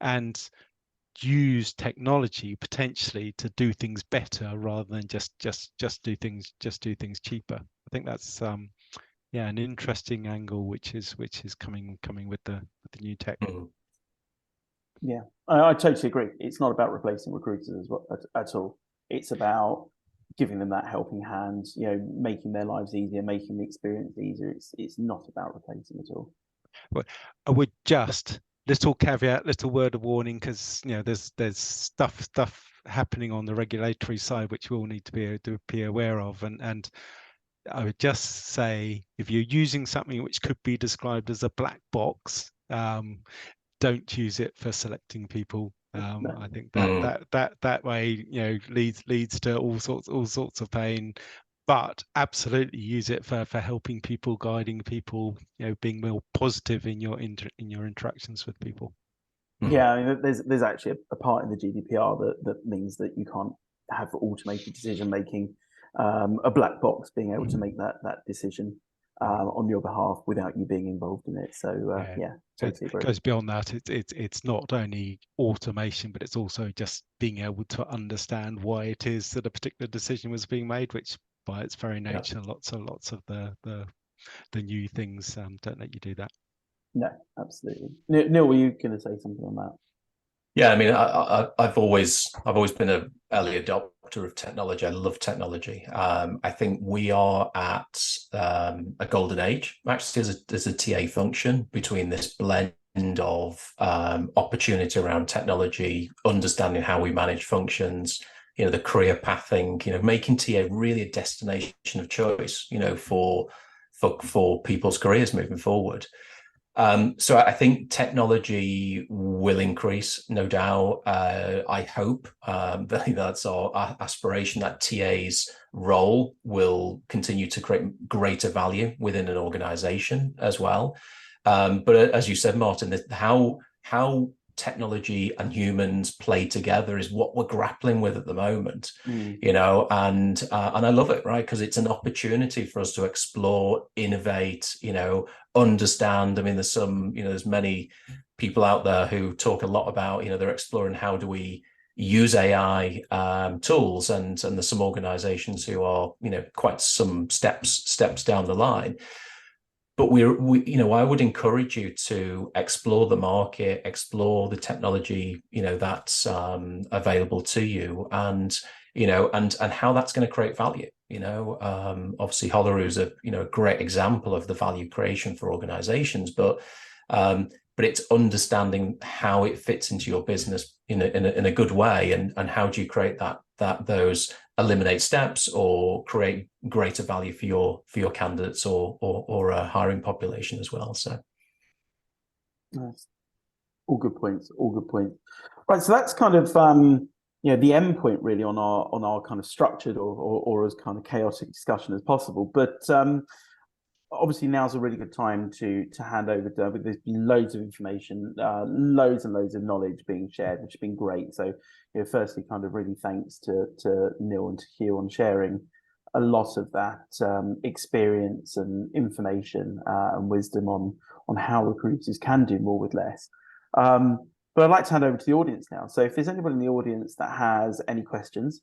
and use technology potentially to do things better rather than just do things cheaper. I think that's an interesting angle which is coming with the new tech. Yeah, I totally agree. It's not about replacing recruiters at all. It's about giving them that helping hand, making their lives easier, making the experience easier. It's not about replacing at all. But I would just, little caveat, little word of warning, because there's stuff happening on the regulatory side which we all need to be aware of, and I would just say, if you're using something which could be described as a black box, don't use it for selecting people. No. I think that way leads to all sorts of pain. But absolutely use it for helping people, guiding people, being more positive in your interactions with people. Yeah, I mean, there's actually a part in the GDPR that means that you can't have automated decision making, a black box being able to make that decision on your behalf without you being involved in it. So totally agree. It goes beyond that. It's not only automation, but it's also just being able to understand why it is that a particular decision was being made, which by its very nature, lots of the new things don't let you do that. No, absolutely. Neil, were you going to say something on that? Yeah, I mean, I've always been an early adopter of technology. I love technology. I think we are at a golden age, actually, as a TA function, between this blend of opportunity around technology, understanding how we manage functions, the career pathing, making TA really a destination of choice, for people's careers moving forward. So I think technology will increase, no doubt. I hope that's our aspiration, that TA's role will continue to create greater value within an organization as well. But as you said, Martin, how technology and humans play together is what we're grappling with at the moment. And I love it, right? Because it's an opportunity for us to explore, innovate, understand. I mean, there's many people out there who talk a lot about, they're exploring how do we use AI tools, and there's some organizations who are, quite some steps down the line. But we I would encourage you to explore the market, explore the technology, that's available to you, and how that's going to create value. Obviously Hollaroo is a great example of the value creation for organizations, but but it's understanding how it fits into your business in a good way, and how do you create those eliminate steps or create greater value for your candidates or a hiring population as well. So nice. All good points. All good points. Right. So that's kind of the end point really on our kind of structured or as kind of chaotic discussion as possible. But obviously now's a really good time to hand over to Derby. There's been loads of information, loads and loads of knowledge being shared, which has been great. So, firstly, kind of really thanks to Neil and to Hugh on sharing a lot of that experience and information and wisdom on how recruiters can do more with less. But I'd like to hand over to the audience now. So if there's anybody in the audience that has any questions,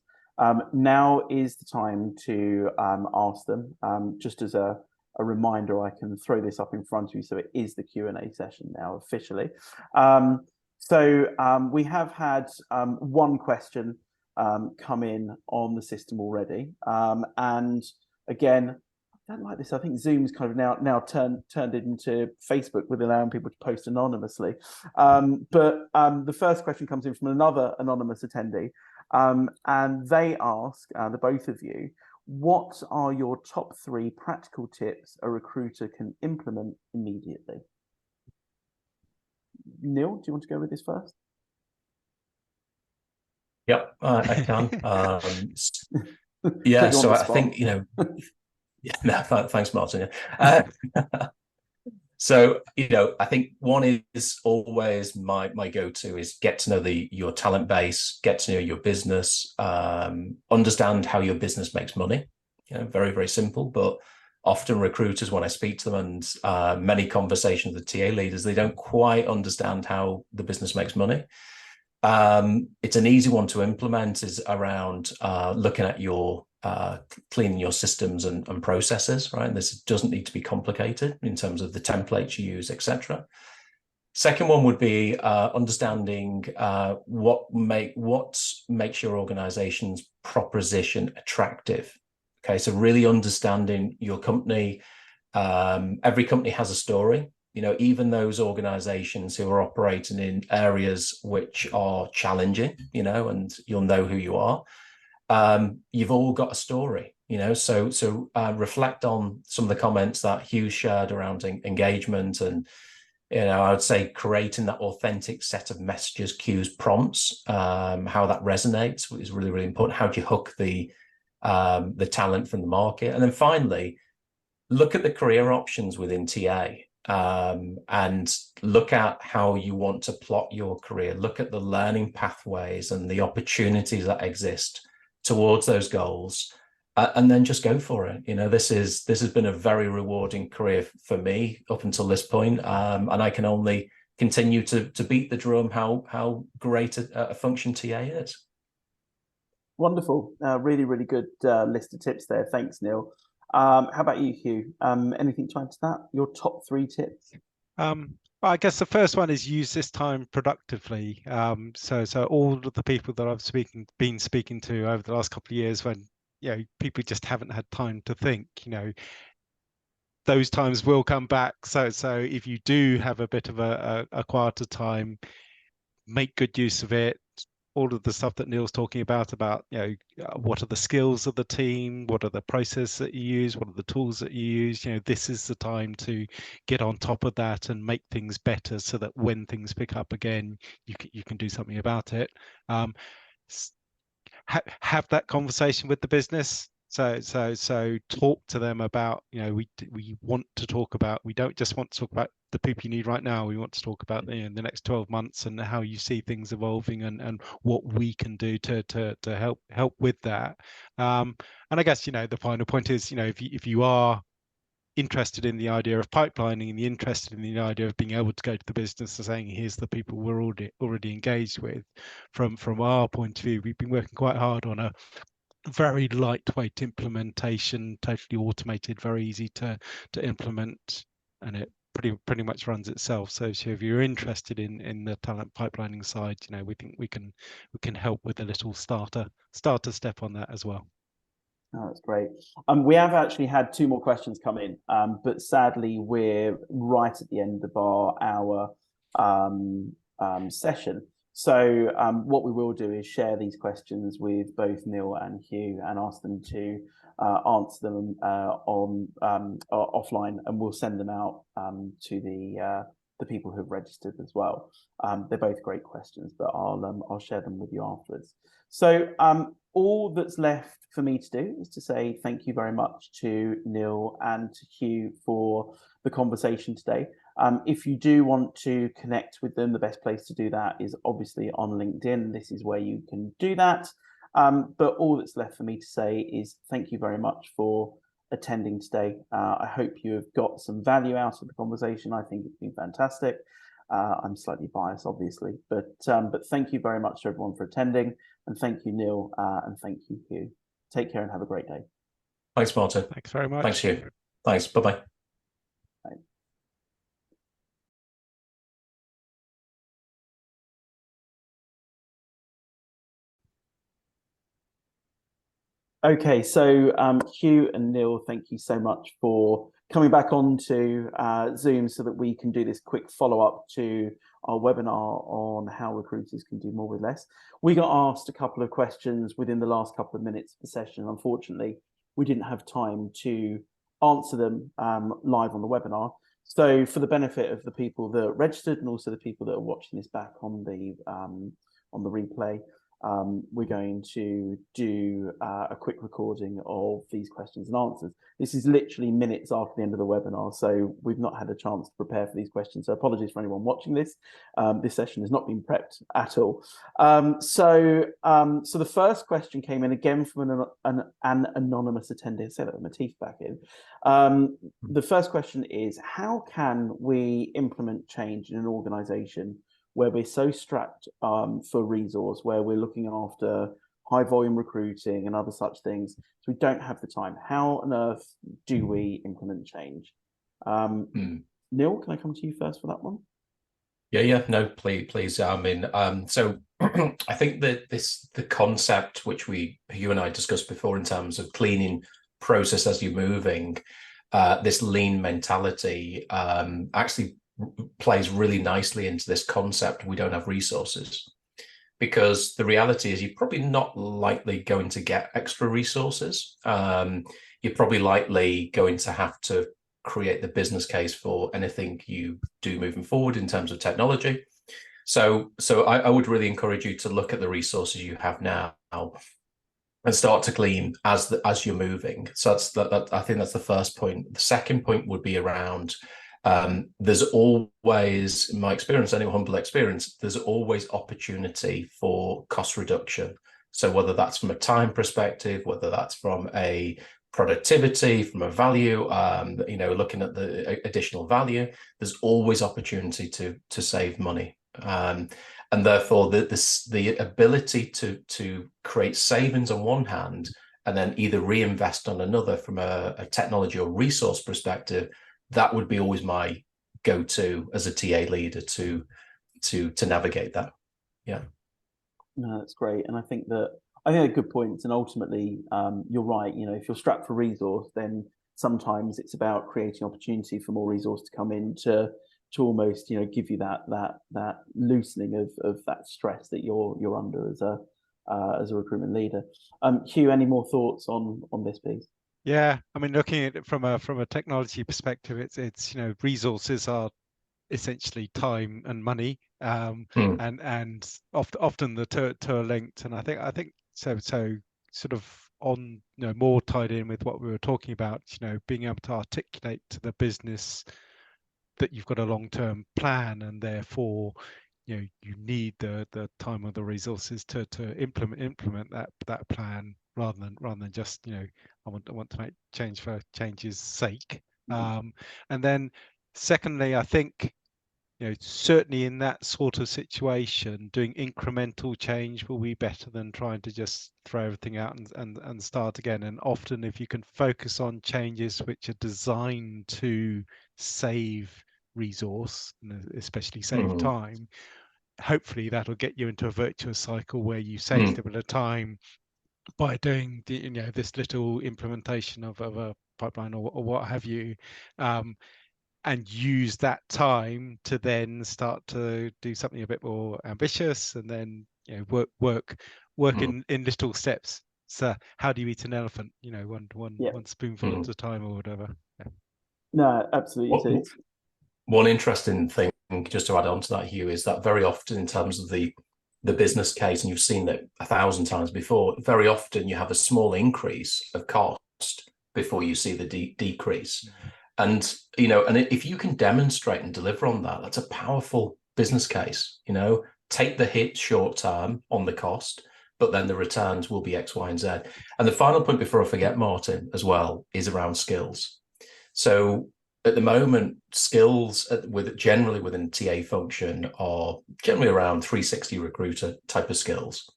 now is the time to ask them. Just as a reminder, I can throw this up in front of you. So it is the Q&A session now officially. We have had one question come in on the system already. And again, I don't like this. I think Zoom's kind of now turned it into Facebook with allowing people to post anonymously. But the first question comes in from another anonymous attendee. And they ask, the both of you, what are your top 3 practical tips a recruiter can implement immediately? Neil, do you want to go with this first? Yep, I can. Yeah, so I think, yeah, no, thanks, Martin. So, I think one is always my go-to is get to know your talent base, get to know your business, understand how your business makes money. Very, very simple, but often recruiters, when I speak to them and many conversations with TA leaders, they don't quite understand how the business makes money. It's an easy one to implement is around looking at your cleaning your systems and processes, right? This doesn't need to be complicated in terms of the templates you use, etc. Second one would be understanding what makes your organization's proposition attractive. Okay, so really understanding your company. Every company has a story. Even those organizations who are operating in areas which are challenging, and you'll know who you are. You've all got a story, so reflect on some of the comments that Hugh shared around engagement, and I would say creating that authentic set of messages, cues, prompts, how that resonates is really, really important. How do you hook the talent from the market? And then finally, look at the career options within TA. And look at how you want to plot your career. Look at the learning pathways and the opportunities that exist towards those goals, and then just go for it. This has been a very rewarding career for me up until this point, and I can only continue to beat the drum how great a function TA is. Wonderful, really, really good list of tips there. Thanks, Neil. How about you, Hugh? Anything to add to that? Your top 3 tips? I guess the first one is use this time productively. So all of the people that I've been speaking to over the last couple of years, when people just haven't had time to think, those times will come back. So if you do have a bit of a quieter time, make good use of it. All of the stuff that Neil's talking about what are the skills of the team, what are the processes that you use, what are the tools that you use, this is the time to get on top of that and make things better so that when things pick up again, you can do something about it. Have that conversation with the business. So talk to them about, we want to talk about, we don't just want to talk about the people you need right now. We want to talk about the next 12 months and how you see things evolving and what we can do to help with that. And I guess, the final point is, if you are interested in the idea of pipelining and interested in the idea of being able to go to the business and saying, here's the people we're already engaged with, from our point of view, we've been working quite hard on a very lightweight implementation, totally automated, very easy to implement, and it pretty much runs itself. So if you're interested in the talent pipelining side, we think we can help with a little starter step on that as well. Oh, that's great. We have actually had 2 more questions come in, but sadly we're right at the end of our hour. session. So what we will do is share these questions with both Neil and Hugh and ask them to answer them offline, and we'll send them out to the people who've registered as well. They're both great questions, but I'll share them with you afterwards. So all that's left for me to do is to say thank you very much to Neil and to Hugh for the conversation today. If you do want to connect with them, the best place to do that is obviously on LinkedIn. This is where you can do that. But all that's left for me to say is thank you very much for attending today. I hope you have got some value out of the conversation. I think it's been fantastic. I'm slightly biased, obviously, but thank you very much to everyone for attending, and thank you, Neil, and thank you, Hugh. Take care and have a great day. Thanks, Martin. Thanks very much. Thanks, Hugh. Thanks. Bye-bye. Okay, so Hugh and Neil, thank you so much for coming back onto Zoom so that we can do this quick follow-up to our webinar on how recruiters can do more with less. We got asked a couple of questions within the last couple of minutes of the session. Unfortunately, we didn't have time to answer them live on the webinar. So for the benefit of the people that registered and also the people that are watching this back on the replay, we're going to do a quick recording of these questions and answers. This is literally minutes after the end of the webinar, so we've not had a chance to prepare for these questions. So apologies for anyone watching this. This session has not been prepped at all. So the first question came in again from an anonymous attendee. Say that with my teeth back in. The first question is, how can we implement change in an organization where we're so strapped for resource, where we're looking after high volume recruiting and other such things, so we don't have the time? How on earth do we implement change? Neil, can I come to you first for that one? Yeah, no, please. I mean, so I think that the concept which you and I discussed before in terms of cleaning process as you're moving, this lean mentality actually plays really nicely into this concept. We don't have resources, because the reality is you're probably not likely going to get extra resources. You're probably likely going to have to create the business case for anything you do moving forward in terms of technology. So I would really encourage you to look at the resources you have now and start to clean as you're moving. So I think that's the first point. The second point would be around there's always, in my experience, any humble experience, there's always opportunity for cost reduction. So whether that's from a time perspective, whether that's from a productivity, from a value, looking at the additional value, there's always opportunity to save money. And therefore, the ability to create savings on one hand and then either reinvest on another from a technology or resource perspective, that would be always my go-to as a TA leader to navigate that. Yeah. No, that's great. And I think they're good points. And ultimately, you're right. If you're strapped for resource, then sometimes it's about creating opportunity for more resource to come in to almost, give you that loosening of that stress that you're under as a recruitment leader. Hugh, any more thoughts on this piece? Yeah, I mean, looking at it from a technology perspective, it's resources are essentially time and money, and often the two are linked. And I think so sort of on more tied in with what we were talking about, being able to articulate to the business that you've got a long-term plan, and therefore you need the time or the resources to implement that plan, rather than just I want to make change for change's sake. And then secondly, I think certainly in that sort of situation, doing incremental change will be better than trying to just throw everything out and start again. And often, if you can focus on changes which are designed to save resource, especially save time, hopefully that'll get you into a virtuous cycle where you save a bit of time by doing this little implementation of a pipeline or what have you. and use that time to then start to do something a bit more ambitious, and then work in little steps. So how do you eat an elephant? One spoonful at a time or whatever. Yeah. No, absolutely. One interesting thing, just to add on to that, Hugh, is that very often in terms of the business case, and you've seen that 1,000 times before, very often you have a small increase of cost before you see the decrease. And, and if you can demonstrate and deliver on that, that's a powerful business case. Take the hit short term on the cost, but then the returns will be X, Y, and Z. And the final point before I forget, Martin, as well, is around skills. So at the moment, skills generally within TA function are generally around 360 recruiter type of skills.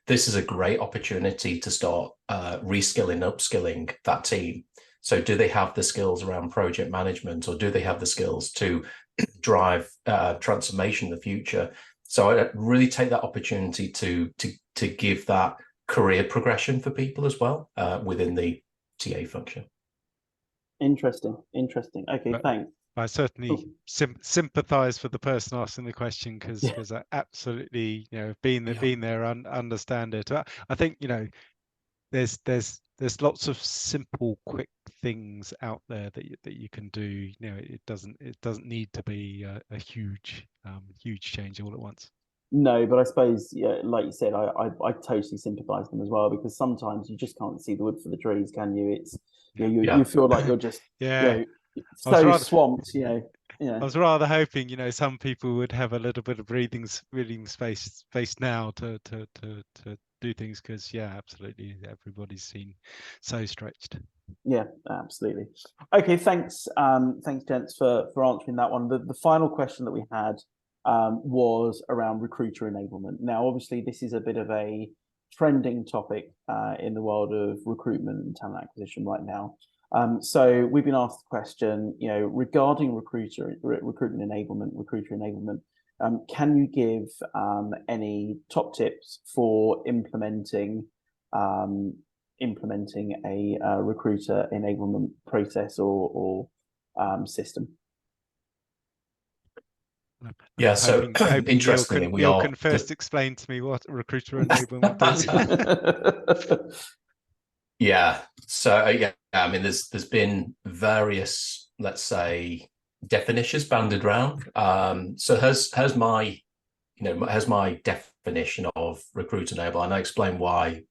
This is a great opportunity to start reskilling, upskilling that team. So do they have the skills around project management, or do they have the skills to drive transformation in the future? So I really take that opportunity to give that career progression for people as well within the TA function. Interesting. Okay, thanks. I certainly sympathise for the person asking the question, because I absolutely been there and understand it. I think there's lots of simple, quick things out there that you can do. It doesn't need to be a huge change all at once. No, but I suppose, like you said, I totally sympathise with them as well, because sometimes you just can't see the wood for the trees, can you? It's you feel like you're just so swamped. I was rather hoping some people would have a little bit of breathing space now to do things, because absolutely everybody's seen so stretched. Yeah, absolutely. Okay, thanks gents for answering that one. The final question that we had was around recruiter enablement. Now, obviously, this is a bit of a trending topic in the world of recruitment and talent acquisition right now. So we've been asked the question, regarding recruiter enablement. Can you give any top tips for implementing a recruiter enablement process or system? Yeah, so interestingly, Neil can first explain to me what recruiter enablement is. Yeah, so I mean, there's been various, let's say, definitions banded around. So here's my definition of recruiter enablement, and I explain why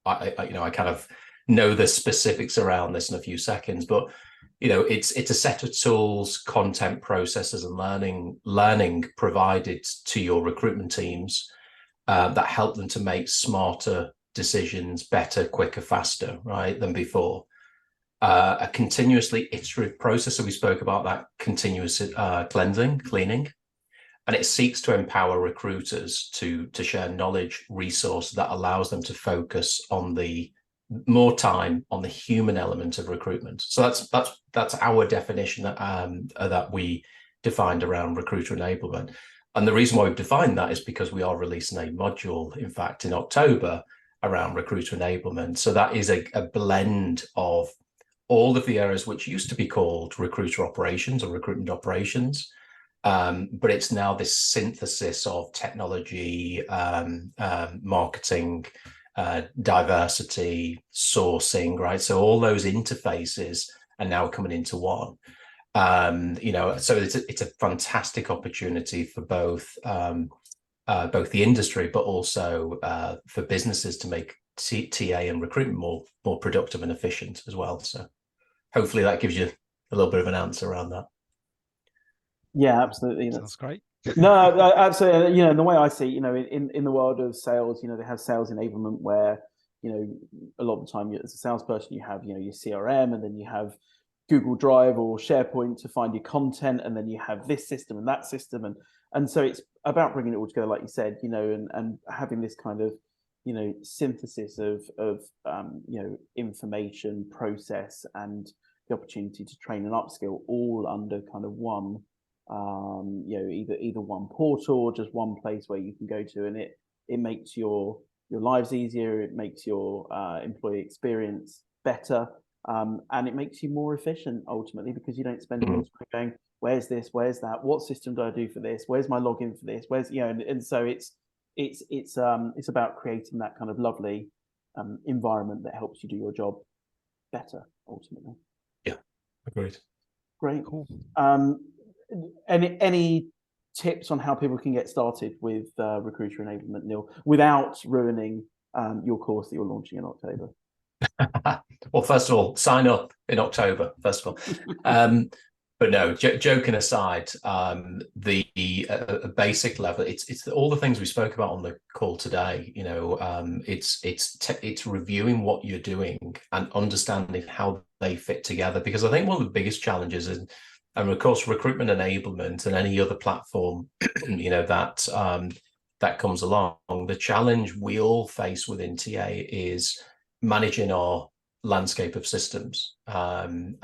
I kind of know the specifics around this in a few seconds, but it's a set of tools, content, processes, and learning provided to your recruitment teams that help them to make smarter decisions, better, quicker, faster, right, than before. A continuously iterative process. So we spoke about that continuous cleaning, and it seeks to empower recruiters to share knowledge, resource that allows them to focus on more time on the human element of recruitment. So that's our definition that we defined around recruiter enablement. And the reason why we've defined that is because we are releasing a module, in fact, in October around recruiter enablement. So that is a blend of all of the areas which used to be called recruiter operations or recruitment operations. But it's now this synthesis of technology, marketing, diversity, sourcing, right? So all those interfaces are now coming into one. So it's a fantastic opportunity for both the industry, but also for businesses to make TA and recruitment more productive and efficient as well. So hopefully that gives you a little bit of an answer around that. Yeah, absolutely. Sounds great. No, absolutely. The way I see, in the world of sales, they have sales enablement where, a lot of the time as a salesperson, you have, your CRM, and then you have Google Drive or SharePoint to find your content, and then you have this system and that system, and so it's about bringing it all together, like you said, and having this kind of, synthesis of information, process, and the opportunity to train and upskill all under kind of one. Either one portal or just one place where you can go to, and it makes your lives easier. It makes your employee experience better, and it makes you more efficient ultimately, because you don't spend all the time going, where's this, where's that, what system do I do for this, where's my login for this, where's, you know, and so it's about creating that kind of lovely environment that helps you do your job better ultimately. Yeah, agreed. Great. Cool. Any tips on how people can get started with recruiter enablement, Neil, without ruining your course that you're launching in October? Well, first of all, sign up in October, first of all. But no, joking aside, the basic level, it's all the things we spoke about on the call today. You know, it's reviewing what you're doing and understanding how they fit together. Because I think one of the biggest challenges is, and of course, recruitment enablement and any other platform, you know, that comes along. The challenge we all face within TA is managing our landscape of systems, and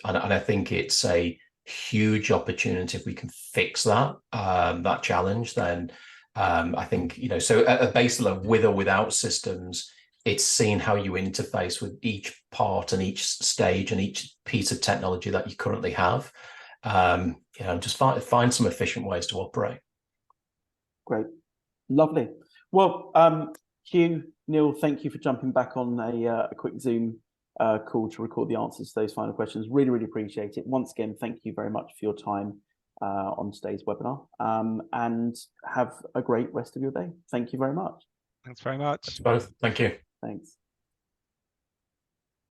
I think it's a huge opportunity if we can fix that challenge. Then I think, you know, so at a base level, with or without systems, it's seeing how you interface with each part and each stage and each piece of technology that you currently have. You know, just find some efficient ways to operate. Great, lovely. Well, Hugh, Neil, thank you for jumping back on a quick Zoom call to record the answers to those final questions. Really, really appreciate it. Once again, thank you very much for your time on today's webinar, and have a great rest of your day. Thank you very much. Thanks very much. Both. Thank you. Thanks.